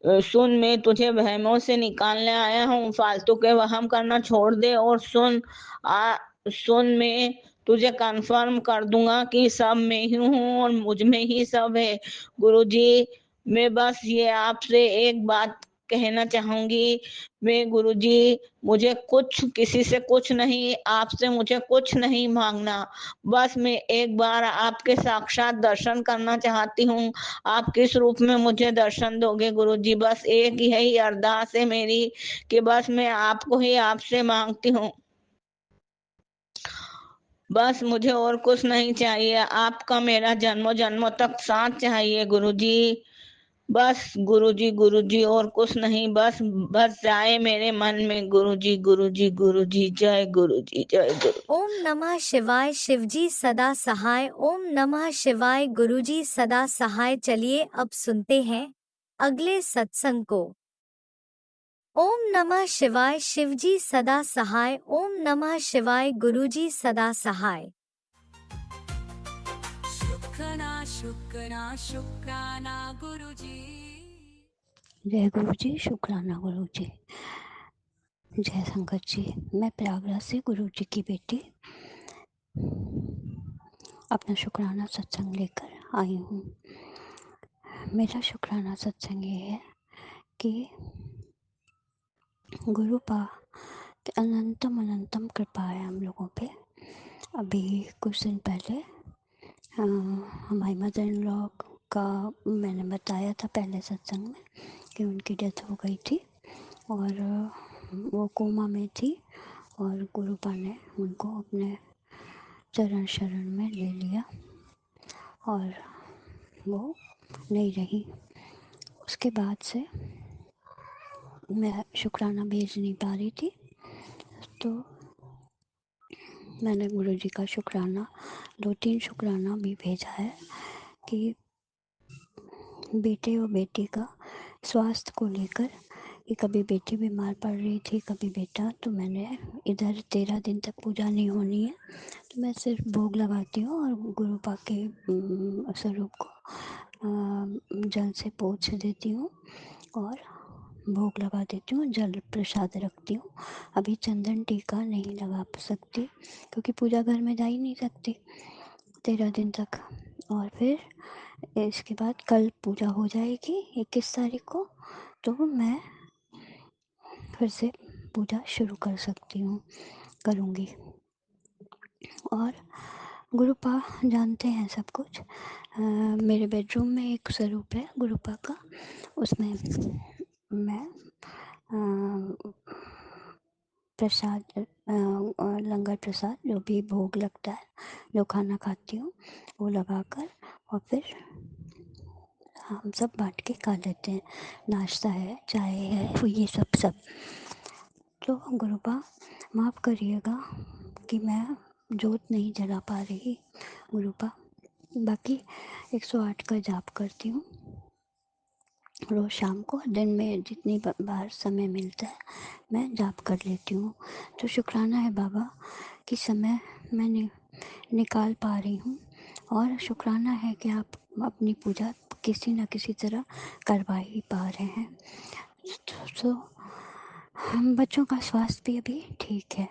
सुन, मैं तुझे वहमों से निकालने आया हूँ। फालतू के वहम करना छोड़ दे और सुन, मैं तुझे कंफर्म कर दूंगा कि सब मैं ही हूँ और मुझ में ही सब है। गुरुजी मैं बस ये आपसे एक बात कहना चाहूंगी। मैं गुरुजी मुझे कुछ किसी से कुछ नहीं, आपसे मुझे कुछ नहीं मांगना। बस मैं एक बार आपके साक्षात दर्शन करना चाहती हूँ। आप किस रूप में मुझे दर्शन दोगे गुरुजी? बस एक यही अरदास है मेरी कि बस मैं आपको ही आपसे मांगती हूँ। बस मुझे और कुछ नहीं चाहिए। आपका मेरा जन्मों जन्मों तक साथ चाहिए गुरुजी। बस गुरुजी, गुरुजी और कुछ नहीं। बस बस जाए मेरे मन में गुरुजी, गुरुजी, गुरुजी। जय गुरुजी, जय गुरु। ओम नमः शिवाय। शिवजी सदा सहाय। ओम नमः शिवाय। गुरुजी सदा सहाय। चलिए अब सुनते हैं अगले सत्संग को। ओम नमः शिवाय। शिवजी सदा सहाय। ओम नमः शिवाय। गुरुजी सदा सहाय। शुक्राना शुक्राना शुक्राना गुरुजी। जय गुरु जी, शुक्राना गुरु जी। जय संगत जी। मैं प्रयागराज से गुरु जी की बेटी अपना शुक्राना सत्संग लेकर आई हूँ। मेरा शुक्राना सत्संग ये है कि गुरु पा की अनंतम अनंतम कृपा है हम लोगों पे। अभी कुछ दिन पहले हमारी मदर इन लॉ का मैंने बताया था पहले सत्संग में कि उनकी डेथ हो गई थी और वो कोमा में थी और गुरुपा ने उनको अपने चरण शरण में ले लिया और वो नहीं रही। उसके बाद से मैं शुक्राना भेज नहीं पा रही थी, तो मैंने गुरुजी का शुक्राना 2-3 शुक्राना भी भेजा है कि बेटे और बेटी का स्वास्थ्य को लेकर कि कभी बेटी बीमार पड़ रही थी, कभी बेटा, तो मैंने इधर 13 दिन तक पूजा नहीं होनी है, तो मैं सिर्फ भोग लगाती हूँ और गुरुपा के स्वरूप को जल से पोंछ देती हूँ और भोग लगा देती हूँ, जल प्रसाद रखती हूँ। अभी चंदन टीका नहीं लगा सकती क्योंकि पूजा घर में जा ही नहीं सकती 13 दिन तक। और फिर इसके बाद कल पूजा हो जाएगी 21 तारीख को, तो मैं फिर से पूजा शुरू कर सकती हूँ, करूँगी। और गुरुपा जानते हैं सब कुछ। मेरे बेडरूम में एक स्वरूप है गुरुपा का, उसमें मैं प्रसाद लंगर प्रसाद जो भी भोग लगता है, जो खाना खाती हूँ वो लगाकर और फिर हम सब बांट के खा लेते हैं। नाश्ता है, चाय है, ये सब। तो गुरुपा माफ़ करिएगा कि मैं जोत नहीं जला पा रही गुरुपा। बाकी 108 का जाप करती हूँ रोज़ शाम को, दिन में जितनी बार समय मिलता है मैं जाप कर लेती हूँ। तो शुक्राना है बाबा कि समय मैं निकाल पा रही हूँ, और शुक्राना है कि आप अपनी पूजा किसी न किसी तरह करवा ही पा रहे हैं। तो हम बच्चों का स्वास्थ्य भी अभी ठीक है।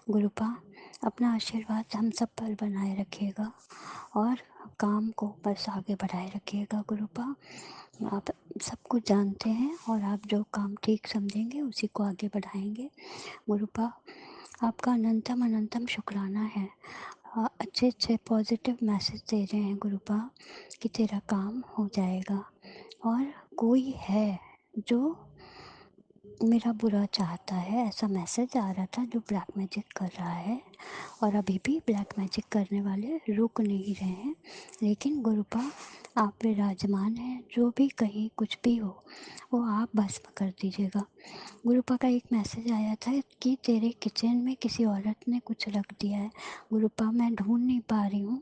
गुरुपा अपना आशीर्वाद हम सब पर बनाए रखिएगा और काम को बस आगे बढ़ाए रखिएगा। गुरुपा आप सब कुछ जानते हैं और आप जो काम ठीक समझेंगे उसी को आगे बढ़ाएंगे। गुरुपा आपका अनंतम शुक्राना है। अच्छे पॉजिटिव मैसेज दे रहे हैं गुरुपा कि तेरा काम हो जाएगा। और कोई है जो मेरा बुरा चाहता है, ऐसा मैसेज आ रहा था, जो ब्लैक मैजिक कर रहा है, और अभी भी ब्लैक मैजिक करने वाले रुक नहीं रहे हैं। लेकिन गुरुपा आप विराजमान हैं, जो भी कहीं कुछ भी हो वो आप भस्म कर दीजिएगा। गुरुपा का एक मैसेज आया था कि तेरे किचन में किसी औरत ने कुछ रख दिया है। गुरुपा मैं ढूंढ नहीं पा रही हूँ,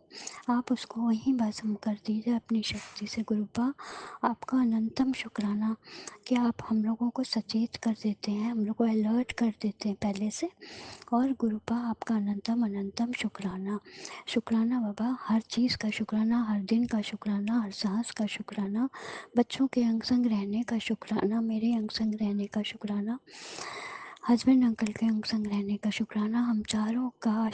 आप उसको वहीं भस्म कर दीजिए अपनी शक्ति से। गुरुपा आपका अनंतम शुक्राना कि आप हम लोगों को सचेत कर देते हैं, हम लोग को अलर्ट कर देते हैं पहले से। और गुरुपा आपका अनंतम शुक्राना बाबा, हर चीज़ का शुक्राना, हर दिन का शुक्राना, हर सांस का शुक्राना, बच्चों के अंग संग रहने का शुक्राना, मेरे अंग संग रहने का शुक्राना, हस्बैंड अंकल के अंग संग रहने का शुक्राना, हम चारों का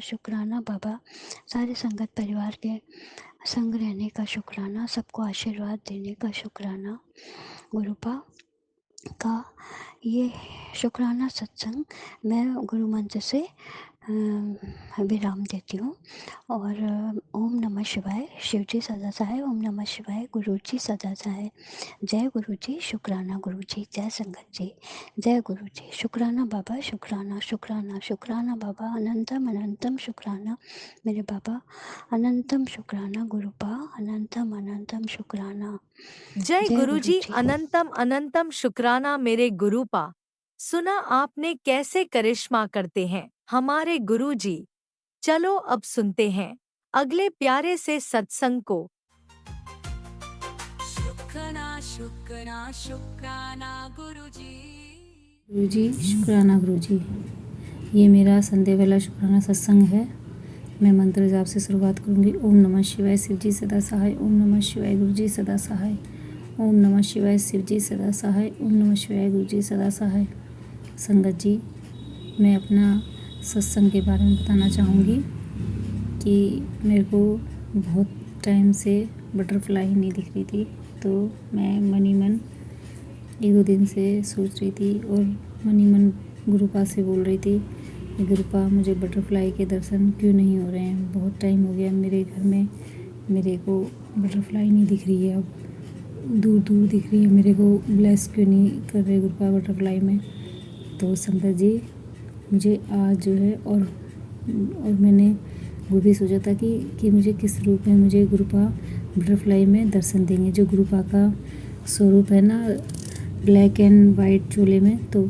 शुक्राना बाबा, सारे संगत परिवार के संग रहने का शुक्राना, सबको आशीर्वाद देने का शुक्राना। गुरुपा का ये शुक्राना सत्संग मैं गुरु मंत्र से विराम देती हूँ। और ओम नमः शिवाय, शिव जी सदा सहाय, ओम नमः शिवाय, गुरु जी सदा सहाय। जय गुरु जी, शुक्राना गुरु जी, जय संगत जी, जय गुरु जी। शुक्राना बाबा, शुक्राना बाबा, अनंतम शुक्राना मेरे बाबा, अनंतम शुक्राना गुरुपा, अनंतम शुक्राना। जय गुरुजी, अनंतम शुक्राना मेरे गुरुपा। सुना आपने कैसे करिश्मा करते हैं हमारे गुरुजी। चलो अब सुनते हैं अगले प्यारे से सत्संग को। शुक्राना गुरुजी। गुरुजी शुक्राना गुरुजी, ये मेरा संडे वाला शुक्राना सत्संग है। मैं मंत्र जाप से शुरुआत करूँगी। ओम नमः शिवाय, शिव जी सदा सहाय, ओम नमः शिवाय, गुरु जी सदा सहाय, ओम नमः शिवाय, शिव जी सदा सहाय, ओम नमः शिवाय, गुरु जी सदा सहाय। संगत जी, मैं अपना सत्संग के बारे में बताना चाहूँगी कि मेरे को बहुत टाइम से बटरफ्लाई नहीं दिख रही थी, तो मैं मन 1-2 दिन से सोच रही थी और मन गुरुपा से बोल रही थी कि गुरुपा मुझे बटरफ्लाई के दर्शन क्यों नहीं हो रहे हैं। बहुत टाइम हो गया मेरे घर में मेरे को बटरफ्लाई नहीं दिख रही है, अब दूर दिख रही है मेरे को। ब्लेस क्यों नहीं कर रहे गुरुपा बटरफ्लाई में। तो संगत जी, मुझे आज जो है और मैंने वो भी सोचा था कि मुझे किस रूप में मुझे गुरुपा बटरफ्लाई में दर्शन देंगे। जो गुरुपा का स्वरूप है ना, ब्लैक एंड वाइट चोले में, तो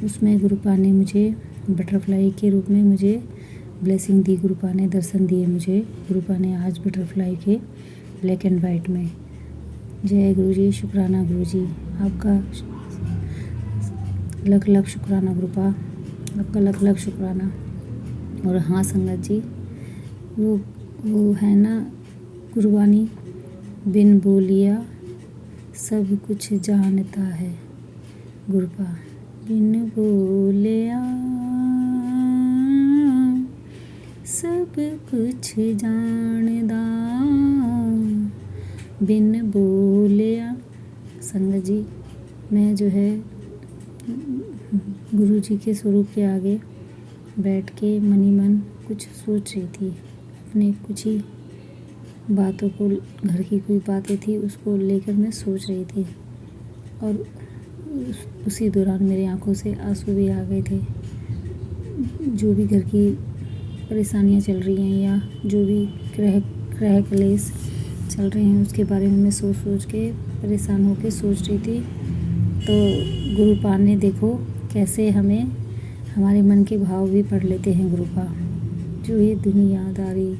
उसमें गुरुपा ने मुझे बटरफ्लाई के रूप में मुझे ब्लेसिंग दी गुरुपा ने, दर्शन दिए मुझे गुरुपा ने आज बटरफ्लाई के ब्लैक एंड वाइट में। जय गुरुजी, शुक्राना गुरुजी, आपका लख लख शुक्राना गुरुपा, आपका लख लख शुक्राना। और हाँ संगत जी, वो है ना कुर्बानी, बिन बोलिया सब कुछ जानता है गुरुपा, बिन बोलिया सब कुछ जानदा, बिन बोलिया। संगत जी, मैं जो है गुरु जी के स्वरूप के आगे बैठ के मनी मन कुछ सोच रही थी, अपने कुछ ही बातों को, घर की कोई बातें थी उसको लेकर मैं सोच रही थी। और उसी दौरान मेरी आंखों से आंसू भी आ गए थे। जो भी घर की परेशानियां चल रही हैं या जो भी ग्रह क्लेश चल रहे हैं उसके बारे में मैं सोच के परेशान होकर सोच रही थी। तो गुरुपा ने देखो कैसे हमें हमारे मन के भाव भी पढ़ लेते हैं गुरुपा। जो ये दुनियादारी,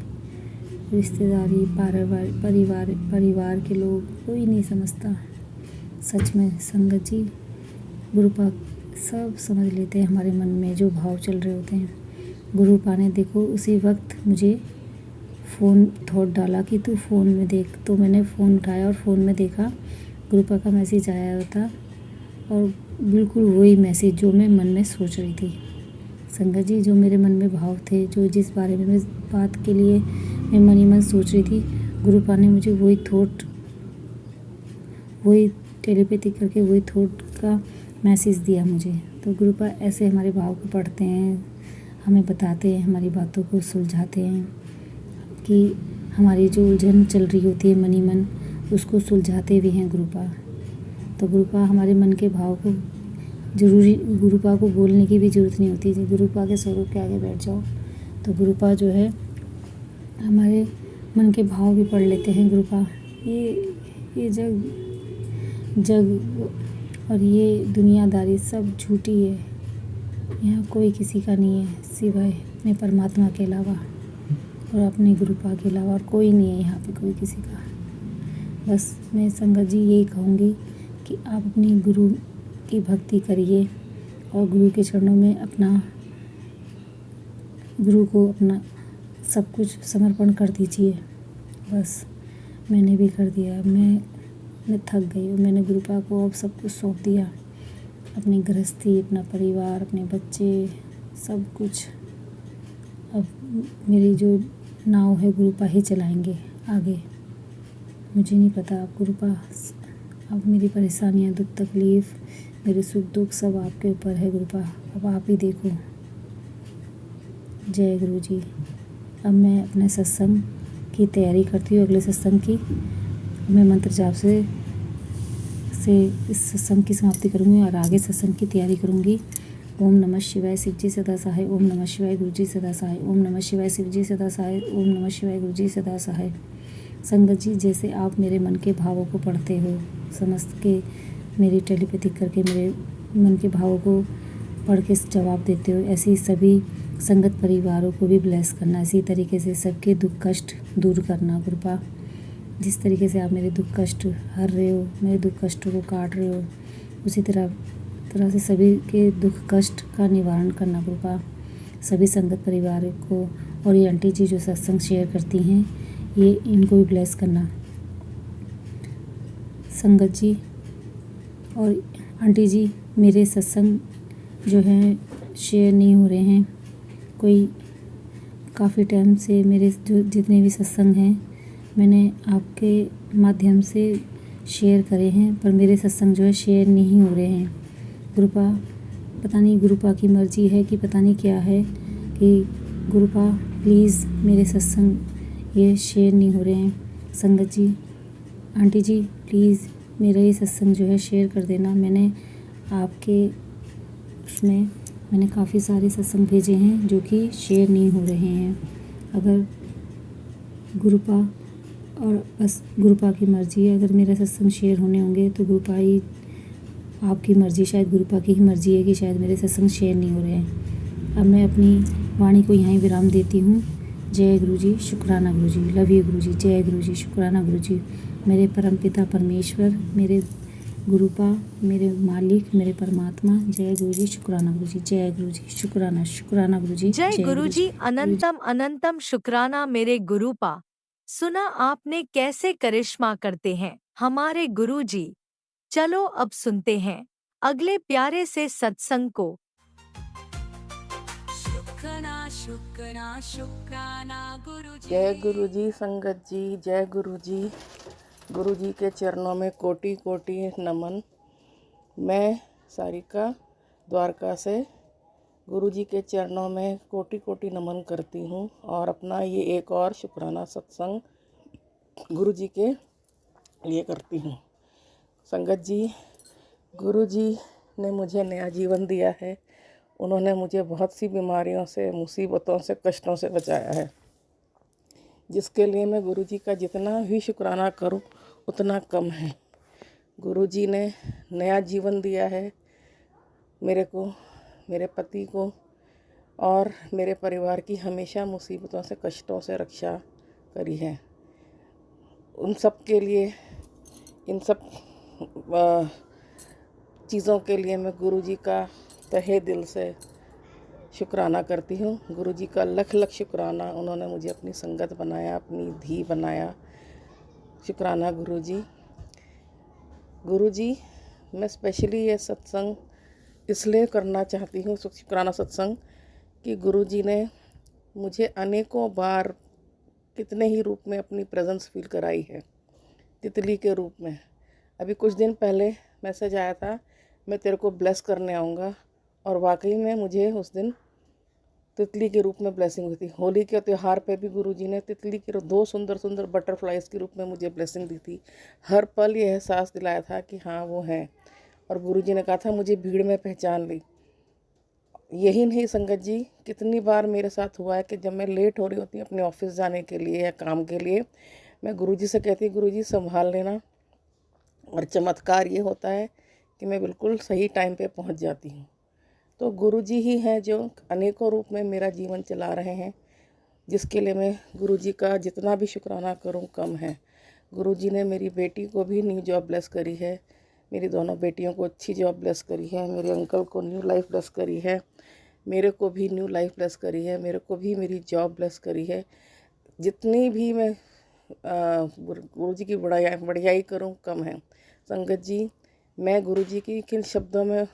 रिश्तेदारी, परिवार के लोग कोई नहीं समझता। सच में संगत जी, गुरुपा सब समझ लेते हैं हमारे मन में जो भाव चल रहे होते हैं। गुरुपा ने देखो उसी वक्त मुझे फ़ोन थॉट डाला कि तू फ़ोन में देख, तो मैंने फ़ोन उठाया और फ़ोन में देखा गुरुपा का मैसेज आया हुआ था, और बिल्कुल वही मैसेज जो मैं मन में सोच रही थी। संगत जी, जो मेरे मन में भाव थे, जो जिस बारे में मैं बात के लिए मैं मन ही मन सोच रही थी, गुरुपा ने मुझे वही थॉट, वही टेलीपैथी करके वही थॉट का मैसेज दिया मुझे। तो गुरुपा ऐसे हमारे भाव को पढ़ते हैं, हमें बताते हैं, हमारी बातों को सुलझाते हैं कि हमारी जो उलझन चल रही होती है मनी मन, उसको सुलझाते भी हैं गुरुपा। तो गुरुपा हमारे मन के भाव को ज़रूरी, गुरुपा को बोलने की भी ज़रूरत नहीं होती। गुरुपा के स्वरूप के आगे बैठ जाओ तो गुरुपा जो है हमारे मन के भाव भी पढ़ लेते हैं गुरुपा। ये जग और ये दुनियादारी सब झूठी है। यहाँ कोई किसी का नहीं है सिवाय अपने परमात्मा के अलावा और अपने गुरुपा के अलावा, और कोई नहीं है यहाँ पे कोई किसी का। बस मैं संगत जी यही कहूँगी कि आप अपनी गुरु की भक्ति करिए और गुरु के चरणों में अपना, गुरु को अपना सब कुछ समर्पण कर दीजिए। बस मैंने भी कर दिया। मैं थक गई और मैंने गुरुपा को अब सब कुछ सौंप दिया, अपनी गृहस्थी, अपना परिवार, अपने बच्चे, सब कुछ। अब मेरी जो नाव है गुरुपा ही चलाएंगे आगे। मुझे नहीं पता, आप गुरुपा, अब मेरी परेशानियाँ, दुख तकलीफ़, मेरे सुख दुख सब आपके ऊपर है गुरुपा, अब आप ही देखो। जय गुरु जी। अब मैं अपने सत्संग की तैयारी करती हूँ, अगले सत्संग की। मैं मंत्र जाप से इस सत्संग की समाप्ति करूँगी और आगे सत्संग की तैयारी करूँगी। ओम नमः शिवाय, शिव जी सदा सहाय। ओम नमः शिवाय, गुरु जी सदा सहाय। ओम नमः शिवाय, शिव जी सदा सहाय। ओम नमः शिवाय, गुरु जी सदा सहाय। संगत जी, जैसे आप मेरे मन के भावों को पढ़ते हो, समस्त के मेरी टेलीपैथिक करके मेरे मन के भावों को पढ़ के जवाब देते हो, ऐसे ही सभी संगत परिवारों को भी ब्लेस करना। इसी तरीके से सबके दुख कष्ट दूर करना गुरुपा। जिस तरीके से आप मेरे दुख कष्ट हर रहे हो, मेरे दुख कष्टों को काट रहे हो, उसी तरह से सभी के दुख कष्ट का निवारण करना गुरुपा। सभी संगत परिवार को, और ये आंटी जी जो सत्संग शेयर करती हैं, ये इनको भी ब्लेस करना संगत जी। और आंटी जी, मेरे सत्संग जो हैं शेयर नहीं हो रहे हैं, कोई काफ़ी टाइम से मेरे जो जितने भी सत्संग हैं मैंने आपके माध्यम से शेयर करे हैं, पर मेरे सत्संग जो है शेयर नहीं हो रहे हैं गुरुपा। पता नहीं गुरुपा की मर्ज़ी है कि पता नहीं क्या है कि गुरुपा प्लीज़ मेरे सत्संग ये शेयर नहीं हो रहे हैं। संगत जी, आंटी जी प्लीज़ मेरा ये सत्संग जो है शेयर कर देना। मैंने आपके उसमें मैंने काफ़ी सारे सत्संग भेजे हैं जो कि शेयर नहीं हो रहे हैं। अगर गुरुपा, और बस गुरुपा की मर्ज़ी है, अगर मेरा सत्संग शेयर होने होंगे तो गुरुपा ही, आपकी मर्ज़ी, शायद गुरुपा की ही मर्ज़ी है कि शायद मेरे सत्संग शेयर नहीं हो रहे हैं। अब मैं अपनी वाणी को यहीं विराम देती हूँ। जय गुरु जी, शुक्राना गुरु जी, लव यू गुरु जी। जय गुरु जी, शुक्राना गुरु जी, मेरे परम पिता परमेश्वर, मेरे गुरुपा, मेरे मालिक, मेरे परमात्मा। जय गुरु जी, शुक्राना गुरु जी। जय गुरु जी, शुक्राना, शुक्राना गुरु जी। जय गुरु जी, अनंतम अनंतम शुक्राना मेरे गुरुपा। सुना आपने कैसे करिश्मा करते हैं हमारे गुरु जी। चलो अब सुनते हैं अगले प्यारे से सत्संग को। शुक्राना शुक्राना शुक्राना गुरुजी। जय गुरु जी, संगत जी, जय गुरु जी। गुरु जी के चरणों में कोटि कोटि नमन। मैं सारिका द्वारका से गुरु जी के चरणों में कोटि कोटि नमन करती हूँ और अपना ये एक और शुक्राना सत्संग गुरु जी के लिए करती हूँ। संगत जी, गुरु जी ने मुझे नया जीवन दिया है। उन्होंने मुझे बहुत सी बीमारियों से, मुसीबतों से, कष्टों से बचाया है, जिसके लिए मैं गुरु जी का जितना भी शुक्राना करूं उतना कम है। गुरु जी ने नया जीवन दिया है मेरे को, मेरे पति को और मेरे परिवार की हमेशा मुसीबतों से, कष्टों से रक्षा करी है। उन सब के लिए, इन सब चीज़ों के लिए मैं गुरु जी का तहे दिल से शुक्राना करती हूँ। गुरु जी का लख लख शुक्राना, उन्होंने मुझे अपनी संगत बनाया, अपनी धी बनाया। शुक्राना गुरु जी। गुरु जी, मैं स्पेशली ये सत्संग इसलिए करना चाहती हूँ, शुक्राना सत्संग, कि गुरु जी ने मुझे अनेकों बार कितने ही रूप में अपनी प्रेजेंस फील कराई है, तितली के रूप में। अभी कुछ दिन पहले मैसेज आया था, मैं तेरे को ब्लेस करने आऊँगा, और वाकई में मुझे उस दिन तितली के रूप में ब्लेसिंग हुई थी। होली के त्यौहार पे भी गुरुजी ने तितली के 2 सुंदर सुंदर बटरफ्लाइज के रूप में मुझे ब्लेसिंग दी थी। हर पल ये एहसास दिलाया था कि हाँ वो हैं, और गुरुजी ने कहा था मुझे भीड़ में पहचान ली। यही नहीं संगत जी, कितनी बार मेरे साथ हुआ है कि जब मैं लेट हो रही होती अपने ऑफिस जाने के लिए या काम के लिए, मैं गुरुजी से कहती गुरुजी संभाल लेना, और चमत्कार ये होता है कि मैं बिल्कुल सही टाइम पे पहुंच जाती हूँ। तो गुरुजी ही हैं जो अनेकों रूप में मेरा जीवन चला रहे हैं, जिसके लिए मैं गुरुजी का जितना भी शुक्राना करूं कम है। गुरुजी ने मेरी बेटी को भी न्यू जॉब ब्लेस करी है, मेरी दोनों बेटियों को अच्छी जॉब ब्लेस करी है, मेरे अंकल को न्यू लाइफ ब्लेस करी है, मेरे को भी न्यू लाइफ ब्लेस करी है, मेरे को भी मेरी जॉब ब्लेस करी है। जितनी भी मैं गुरुजी की बढ़ियाई करूं कम है। संगत जी, मैं गुरुजी की किन शब्दों में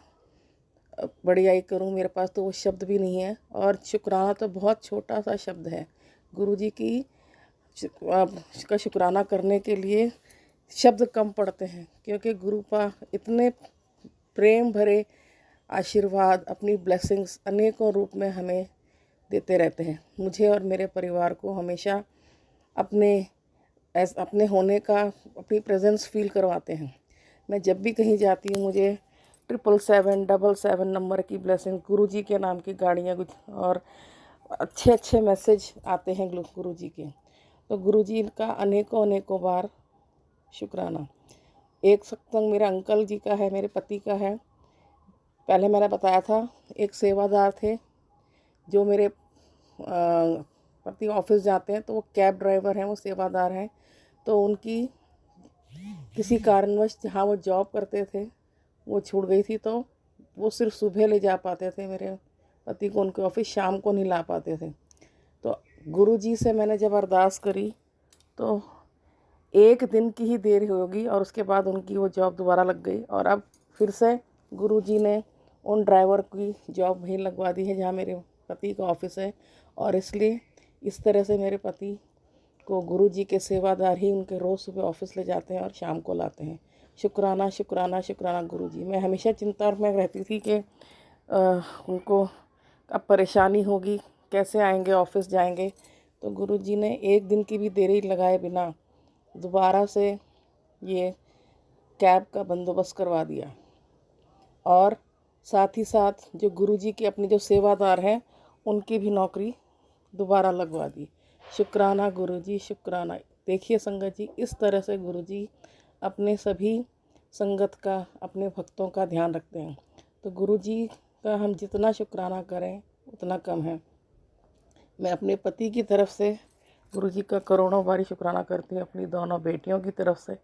बढ़ियाई करूं, मेरे पास तो वो शब्द भी नहीं है, और शुक्राना तो बहुत छोटा सा शब्द है। गुरुजी की का शुक्राना करने के लिए शब्द कम पड़ते हैं, क्योंकि गुरुपा इतने प्रेम भरे आशीर्वाद, अपनी ब्लेसिंग्स अनेकों रूप में हमें देते रहते हैं। मुझे और मेरे परिवार को हमेशा अपने होने का, अपनी प्रेजेंस फील करवाते हैं। मैं जब भी कहीं जाती हूँ, मुझे 777 नंबर की ब्लेसिंग, गुरुजी के नाम की गाड़ियाँ कुछ और अच्छे अच्छे मैसेज आते हैं गुरुजी के। तो गुरुजी का अनेकों बार शुक्राना। एक सत्संग मेरे अंकल जी का है, मेरे पति का है। पहले मैंने बताया था, एक सेवादार थे जो मेरे पति ऑफिस जाते हैं, तो वो कैब ड्राइवर हैं, वो सेवादार हैं। तो उनकी किसी कारणवश जहाँ वो जॉब करते थे वो छूट गई थी, तो वो सिर्फ सुबह ले जा पाते थे मेरे पति को उनके ऑफिस, शाम को नहीं ला पाते थे। तो गुरुजी से मैंने जब अरदास करी तो एक दिन की ही देर होगी, और उसके बाद उनकी वो जॉब दोबारा लग गई, और अब फिर से गुरुजी ने उन ड्राइवर की जॉब वहीं लगवा दी है जहाँ मेरे पति का ऑफिस है। और इसलिए इस तरह से मेरे पति को गुरुजी के सेवादार ही उनके रोज़ सुबह ऑफिस ले जाते हैं और शाम को लाते हैं। शुक्राना शुक्राना शुक्राना गुरुजी। मैं हमेशा चिंता में रहती थी कि उनको अब परेशानी होगी, कैसे आएंगे, ऑफिस जाएंगे। तो गुरुजी ने एक दिन की भी देरी लगाए बिना दोबारा से ये कैब का बंदोबस्त करवा दिया, और साथ ही साथ जो गुरुजी के अपने जो सेवादार हैं उनकी भी नौकरी दोबारा लगवा दी। शुक्राना गुरुजी, शुक्राना। देखिए संगत जी, इस तरह से गुरुजी अपने सभी संगत का, अपने भक्तों का ध्यान रखते हैं। तो गुरुजी का हम जितना शुक्राना करें उतना कम है। मैं अपने पति की तरफ से गुरुजी का करोड़ों बारी शुक्राना करती हूँ। अपनी दोनों बेटियों की तरफ से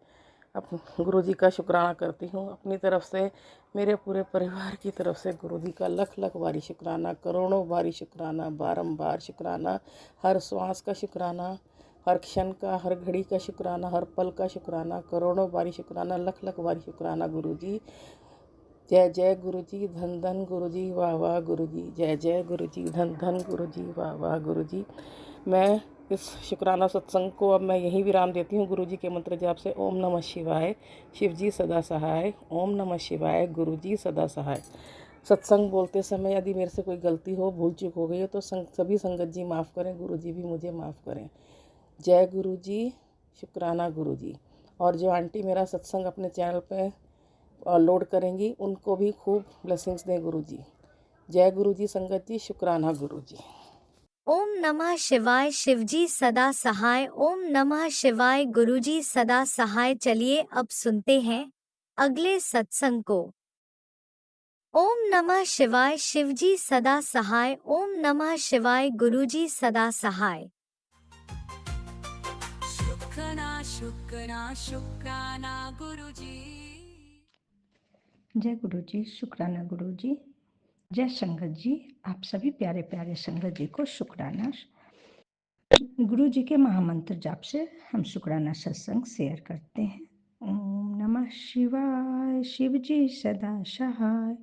गुरुजी का शुक्राना करती हूँ। अपनी तरफ से, मेरे पूरे परिवार की तरफ से गुरुजी का लख लख बारी शुक्राना, करोड़ों बारी शुक्राना, बारंबार शुक्राना, हर श्वास का शुक्राना, हर क्षण का, हर घड़ी का शुक्राना, हर पल का शुक्राना, करोड़ों बारी शुक्राना, लख लख बारी शुक्राना गुरुजी। जय जय गुरुजी, धन धन गुरुजी, वाह वाह गुरुजी। जय जय गुरुजी, धन धन गुरुजी, वाह वाह गुरुजी। मैं इस शुक्राना सत्संग को अब मैं यहीं विराम देती हूँ गुरुजी के मंत्र जाप से। ओम नमः शिवाय, शिवजी सदा सहाय। ओम नमः शिवाय, गुरुजी सदा सहाय। सत्संग बोलते समय यदि मेरे से कोई गलती हो, भूल चूक हो गई हो तो सभी संगत जी माफ़ करें, गुरुजी भी मुझे माफ़ करें। जय गुरुजी, शुक्राना गुरुजी। और जो आंटी मेरा सत्संग अपने चैनल पे लोड करेंगी उनको भी खूब ब्लेसिंग्स दें गुरुजी। जय गुरुजी संगत जी, शुक्राना गुरुजी। ओम नमः शिवाय, शिवजी सदा सहाय। ओम नमः शिवाय, गुरुजी सदा सहाय। चलिए अब सुनते हैं अगले सत्संग को। ओम नमः शिवाय, शिवजी सदा सहाय। ओम नमः शिवाय, गुरुजी सदा सहाय। शुक्राना शुक्राना गुरुजी। जय गुरुजी, शुक्राना गुरुजी। जय संगत जी, आप सभी प्यारे प्यारे संगत जी को शुक्राना। गुरु जी के महामंत्र जाप से हम शुक्राना सत्संग शेयर करते हैं। ओम नमः शिवाय, शिव जी सदा सहाय।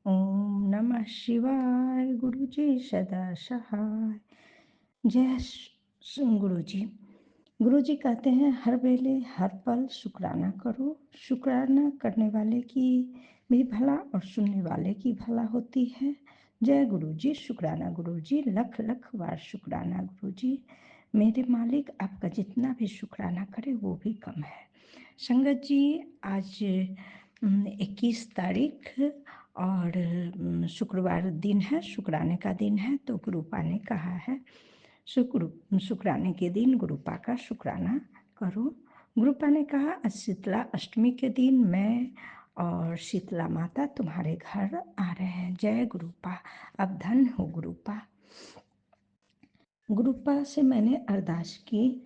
ओम नमः शिवाय, गुरु जी सदा सहाय। जय गुरु जी। गुरु जी कहते हैं हर वेले हर पल शुक्राना करो। शुक्राना करने वाले की भी भला और सुनने वाले की भला होती है। जय गुरु जी, शुक्राना गुरु जी, लख लख बार शुक्राना गुरु जी। मेरे मालिक, आपका जितना भी शुक्राना करे वो भी कम है। संगत जी, आज 21 तारीख और शुक्रवार दिन है, शुक्राने का दिन है। तो गुरुपा ने कहा है शुक्राने के दिन गुरुपा का शुक्राना करो। गुरुपा ने कहा आज शीतला अष्टमी के दिन मैं और शीतला माता तुम्हारे घर आ रहे हैं। जय गुरुपा, अब धन हो गुरुपा। गुरुपा से मैंने अरदास की,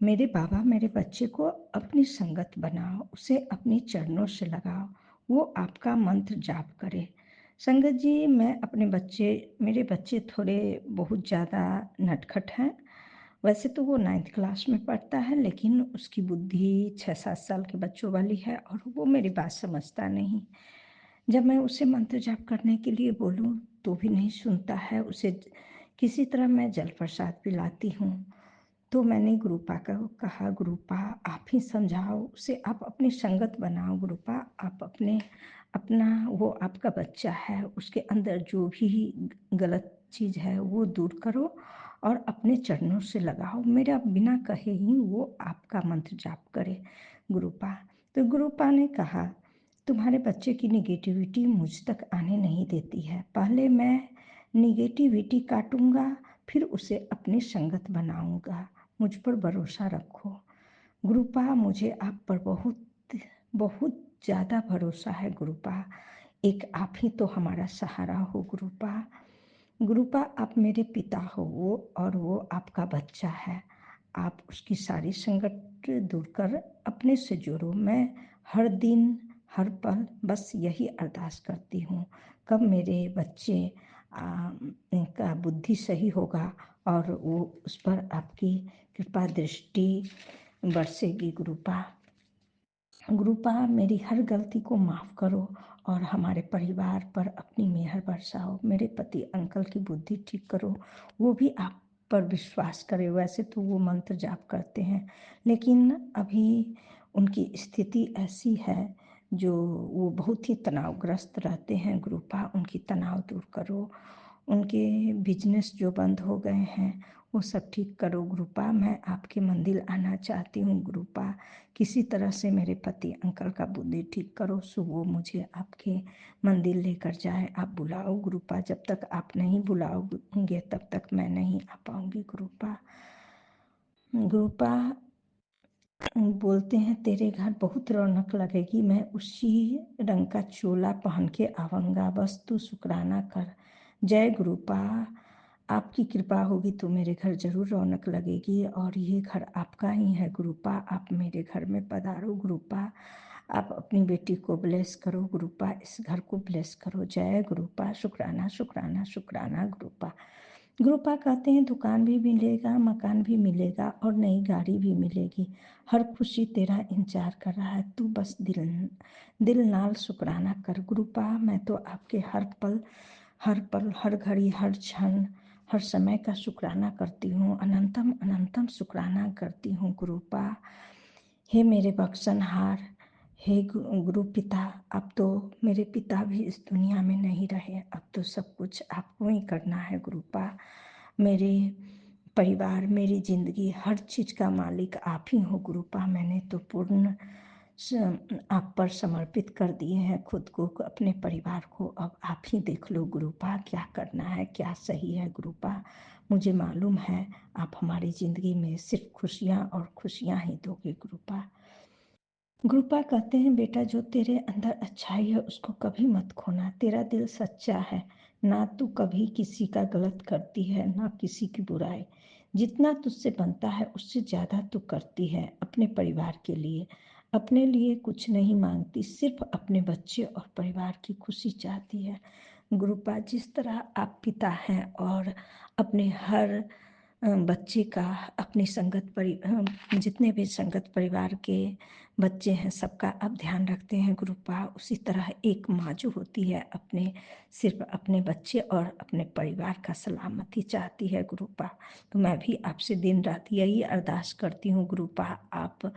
मेरे बाबा मेरे बच्चे को अपनी संगत बनाओ, उसे अपनी चरणों से लगाओ, वो आपका मंत्र जाप करे। संगत जी, मैं अपने मेरे बच्चे थोड़े बहुत ज़्यादा नटखट हैं। वैसे तो वो 9th क्लास में पढ़ता है, लेकिन उसकी बुद्धि 6-7 साल के बच्चों वाली है और वो मेरी बात समझता नहीं। जब मैं उसे मंत्र जाप करने के लिए बोलूं तो भी नहीं सुनता है। उसे किसी तरह मैं जल प्रसाद पिलाती हूँ। तो मैंने गुरुपा को कहा, गुरुपा आप ही समझाओ उसे, आप अपनी संगत बनाओ। गुरुपा आप अपना वो आपका बच्चा है, उसके अंदर जो भी गलत चीज़ है वो दूर करो और अपने चरणों से लगाओ। मेरा बिना कहे ही वो आपका मंत्र जाप करे गुरुपा। तो गुरुपा ने कहा, तुम्हारे बच्चे की निगेटिविटी मुझ तक आने नहीं देती है। पहले मैं निगेटिविटी काटूंगा, फिर उसे अपनी संगत बनाऊंगा। मुझ पर भरोसा रखो गुरुपा, मुझे आप पर बहुत बहुत ज़्यादा भरोसा है गुरुपा। एक आप ही तो हमारा सहारा हो गुरुपा। गुरुपा आप मेरे पिता हो वो आपका बच्चा है। आप उसकी सारी संकट दूर कर अपने से जोड़ो। मैं हर दिन हर पल बस यही अरदास करती हूँ, कब मेरे बच्चे का बुद्धि सही होगा और वो उस पर आपकी कृपा दृष्टि बरसेगी गुरुपा। गुरुपा मेरी हर गलती को माफ़ करो और हमारे परिवार पर अपनी मेहर बरसाओ। मेरे पति अंकल की बुद्धि ठीक करो, वो भी आप पर विश्वास करे। वैसे तो वो मंत्र जाप करते हैं, लेकिन अभी उनकी स्थिति ऐसी है जो वो बहुत ही तनावग्रस्त रहते हैं। गुरुपा उनकी तनाव दूर करो, उनके बिजनेस जो बंद हो गए हैं वो सब ठीक करो गुरुपा। मैं आपके मंदिर आना चाहती हूँ गुरुपा। किसी तरह से मेरे पति अंकल का बुद्धि ठीक करो, सो वो मुझे आपके मंदिर लेकर जाए। आप बुलाओ गुरुपा, जब तक आप नहीं बुलाओगे तब तक मैं नहीं आ पाऊँगी गुरुपा। गुरुपा बोलते हैं तेरे घर बहुत रौनक लगेगी, मैं उसी रंग का चोला पहन के आऊँगा, बस तू शुक्राना कर। जय गुरुपा, आपकी कृपा होगी तो मेरे घर ज़रूर रौनक लगेगी और ये घर आपका ही है गुरुपा। आप मेरे घर में पधारो गुरुपा। आप अपनी बेटी को ब्लेस करो गुरुपा, इस घर को ब्लेस करो। जय गुरुपा। शुक्राना शुक्राना शुक्राना गुरुपा। गुरुपा कहते हैं दुकान भी मिलेगा, मकान भी मिलेगा और नई गाड़ी भी मिलेगी। हर खुशी तेरा इंतजार कर रहा है, तू बस दिल नाल शुक्राना कर गुरुपा। मैं तो आपके हर पल, हर घड़ी, हर क्षण, हर समय का शुक्राना करती हूँ। अनंतम अनंतम शुक्राना करती हूँ गुरुपा। हे मेरे बख्शनहार, हे गुरु पिता, अब तो मेरे पिता भी इस दुनिया में नहीं रहे, अब तो सब कुछ आपको ही करना है गुरुपा। मेरे परिवार, मेरी ज़िंदगी, हर चीज़ का मालिक आप ही हो गुरुपा। मैंने तो पूर्ण आप पर समर्पित कर दिए हैं खुद को, अपने परिवार को। अब आप ही देख लो गुरुपा, क्या करना है, क्या सही है गुरुपा। मुझे मालूम है आप हमारी ज़िंदगी में सिर्फ खुशियाँ और खुशियाँ ही दोगे गुरुपा। गुरुपा कहते हैं बेटा जो तेरे अंदर अच्छाई है उसको कभी मत खोना। तेरा दिल सच्चा है, ना तू कभी किसी का गलत करती है ना किसी की बुराई। जितना तुझसे बनता है उससे ज़्यादा तू करती है अपने परिवार के लिए। अपने लिए कुछ नहीं मांगती, सिर्फ अपने बच्चे और परिवार की खुशी चाहती है। गुरुपा जिस तरह आप पिता हैं और अपने हर बच्चे का, अपनी जितने भी संगत परिवार के बच्चे हैं सबका आप ध्यान रखते हैं गुरुपा, उसी तरह एक माँ जो होती है सिर्फ अपने बच्चे और अपने परिवार का सलामती चाहती है गुरुपा। तो मैं भी आपसे दिन रात यही अरदास करती हूँ गुरुपा, आप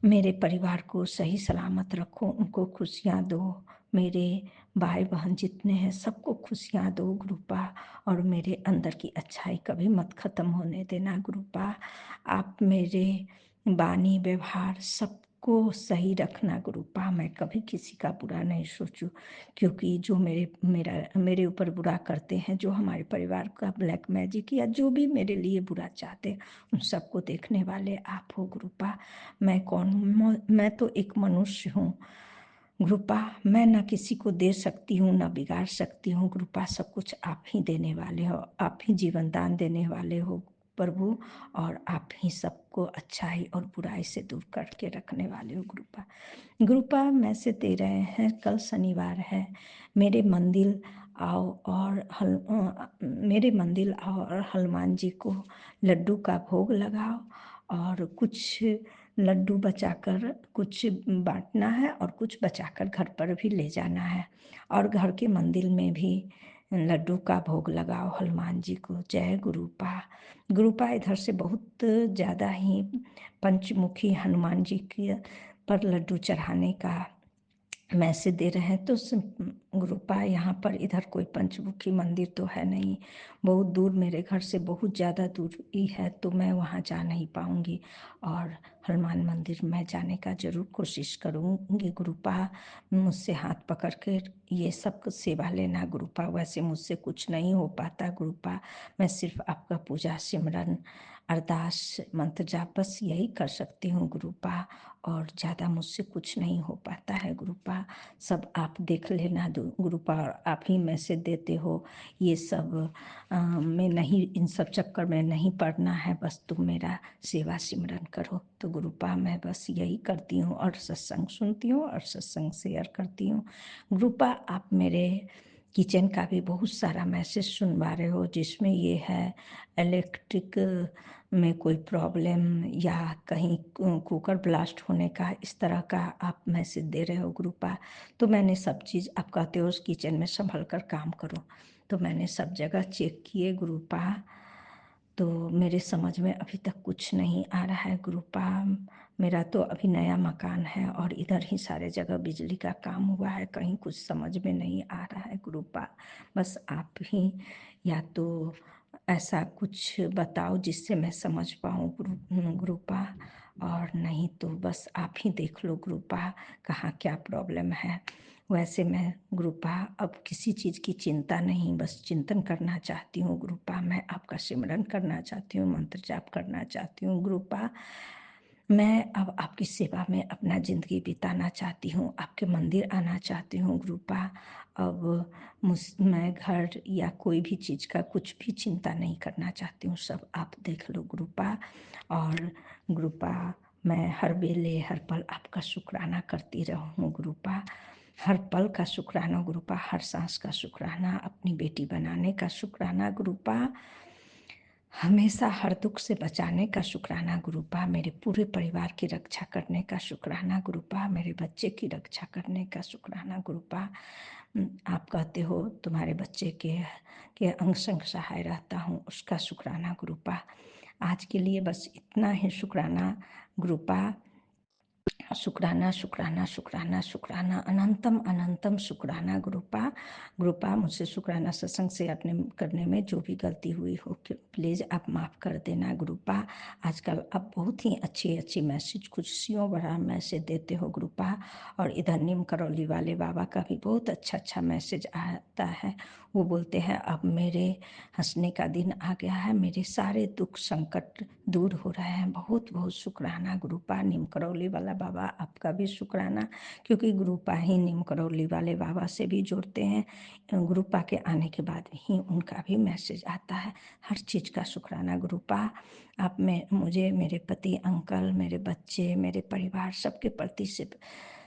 मेरे परिवार को सही सलामत रखो, उनको खुशियाँ दो। मेरे भाई बहन जितने हैं सबको खुशियाँ दो गुरुपा, और मेरे अंदर की अच्छाई कभी मत ख़त्म होने देना गुरुपा। आप मेरे वाणी व्यवहार सबको सही रखना गुरुपा। मैं कभी किसी का बुरा नहीं सोचूं, क्योंकि जो मेरे ऊपर बुरा करते हैं, जो हमारे परिवार का ब्लैक मैजिक या जो भी मेरे लिए बुरा चाहते हैं, उन सबको देखने वाले आप हो गुरुपा। मैं कौन हूँ? मैं तो एक मनुष्य हूँ गुरुपा। मैं ना किसी को दे सकती हूँ ना बिगाड़ सकती हूँ गुरुपा। सब कुछ आप ही देने वाले हो, आप ही जीवन दान देने वाले हो प्रभु, और आप ही सबको अच्छाई और बुराई से दूर करके रखने वाले हो गुरुपा। गुरुपा मैसेज दे रहे हैं, कल शनिवार है, मेरे मंदिर आओ और हनुमान जी को लड्डू का भोग लगाओ, और कुछ लड्डू बचाकर कुछ बांटना है और कुछ बचाकर घर पर भी ले जाना है, और घर के मंदिर में भी लड्डू का भोग लगाओ हनुमान जी को। जय गुरुपा। गुरुपा इधर से बहुत ज़्यादा ही पंचमुखी हनुमान जी की पर लड्डू चढ़ाने का मैसेज दे रहे हैं। तो गुरुपा यहाँ पर इधर कोई पंचमुखी मंदिर तो है नहीं, बहुत दूर, मेरे घर से बहुत ज़्यादा दूर ही है, तो मैं वहाँ जा नहीं पाऊँगी, और हनुमान मंदिर मैं जाने का ज़रूर कोशिश करूँगी गुरुपा। मुझसे हाथ पकड़ के ये सब सेवा लेना गुरुपा, वैसे मुझसे कुछ नहीं हो पाता गुरुपा। मैं सिर्फ आपका पूजा सिमरन अरदास मंत्र जाप बस यही कर सकती हूँ गुरुपा, और ज़्यादा मुझसे कुछ नहीं हो पाता है गुरुपा। सब आप देख लेना गुरुपा, और आप ही मैसेज देते हो। ये सब में नहीं, इन सब चक्कर में नहीं पड़ना है, बस तुम मेरा सेवा सिमरन करो। तो गुरुपा मैं बस यही करती हूँ, और सत्संग सुनती हूँ और सत्संग शेयर करती हूँ गुरुपा। आप मेरे किचन का भी बहुत सारा मैसेज सुनवा रहे हो, जिसमें ये है इलेक्ट्रिक में कोई प्रॉब्लम या कहीं कुकर ब्लास्ट होने का, इस तरह का आप मैसेज दे रहे हो गुरुपा। तो मैंने सब चीज़, आप कहते हो उस किचन में संभल कर काम करो, तो मैंने सब जगह चेक किए गुरुपा, तो मेरे समझ में अभी तक कुछ नहीं आ रहा है गुरुपा। मेरा तो अभी नया मकान है और इधर ही सारे जगह बिजली का काम हुआ है, कहीं कुछ समझ में नहीं आ रहा है गुरुपा। बस आप ही या तो ऐसा कुछ बताओ जिससे मैं समझ पाऊँ गुरुपा, और नहीं तो बस आप ही देख लो गुरुपा कहाँ क्या प्रॉब्लम है। वैसे मैं गुरुपा अब किसी चीज़ की चिंता नहीं, बस चिंतन करना चाहती हूँ गुरुपा। मैं आपका सिमरन करना चाहती हूँ, मंत्र जाप करना चाहती हूँ गुरुपा। मैं अब आपकी सेवा में अपना ज़िंदगी बिताना चाहती हूँ, आपके मंदिर आना चाहती हूँ गुरुपा। अब मैं घर या कोई भी चीज़ का कुछ भी चिंता नहीं करना चाहती हूँ, सब आप देख लो गुरुपा। और गुरुपा मैं हर वेले हर पल आपका शुक्राना करती रहूँ गुरुपा, हर पल का शुक्राना गुरुपा, हर सांस का शुक्राना, अपनी बेटी बनाने का शुक्राना गुरुपा, हमेशा हर दुख से बचाने का शुक्राना गुरुपा, मेरे पूरे परिवार की रक्षा करने का शुक्राना गुरुपा, मेरे बच्चे की रक्षा करने का शुक्राना गुरुपा। आप कहते हो तुम्हारे बच्चे के अंग संग सहाय रहता हूँ, उसका शुक्राना गुरुपा। आज के लिए बस इतना ही शुक्राना गुरुपा। शुक्राना शुक्राना शुक्राना शुक्राना अनंतम अनंतम शुक्राना गुरुपा। गुरुपा मुझसे शुक्राना सत्संग से अपने करने में जो भी गलती हुई हो प्लीज़ आप माफ़ कर देना गुरुपा। आजकल आप बहुत ही अच्छी अच्छी मैसेज खुशियों भरा मैसेज देते हो गुरुपा। और इधर नीम करौली वाले बाबा का भी बहुत अच्छा मैसेज आता है। वो बोलते हैं अब मेरे हंसने का दिन आ गया है, मेरे सारे दुख संकट दूर हो रहे हैं। बहुत बहुत शुक्राना गुरुपा। नीम करौली वाला बाबा आपका भी शुक्राना, क्योंकि गुरुपा ही नीम करौली वाले बाबा से भी जोड़ते हैं। गुरुपा के आने के बाद ही उनका भी मैसेज आता है। हर चीज़ का शुक्राना गुरुपा। आप मुझे, मेरे पति, अंकल, मेरे बच्चे, मेरे परिवार सबके प्रति से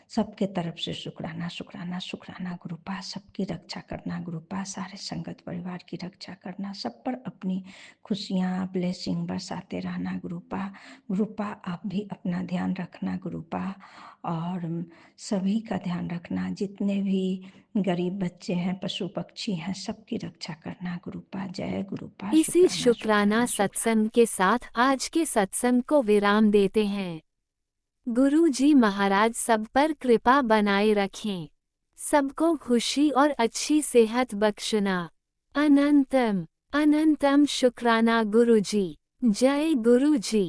सबके तरफ से शुक्राना शुक्राना शुक्राना गुरुपा। सबकी रक्षा करना गुरुपा, सारे संगत परिवार की रक्षा करना, सब पर अपनी खुशियाँ ब्लेसिंग बरसाते रहना गुरुपा। गुरुपा आप भी अपना ध्यान रखना गुरुपा, और सभी का ध्यान रखना, जितने भी गरीब बच्चे हैं, पशु पक्षी हैं, सबकी रक्षा करना गुरुपा। जय गुरुपा। इसी शुक्राना शुक्राना सत्संग के साथ आज के सत्संग को विराम देते हैं। गुरु जी महाराज सब पर कृपा बनाए रखें, सबको खुशी और अच्छी सेहत बख्शना। अनंतम अनंतम शुक्राना गुरु जी। जय गुरु जी।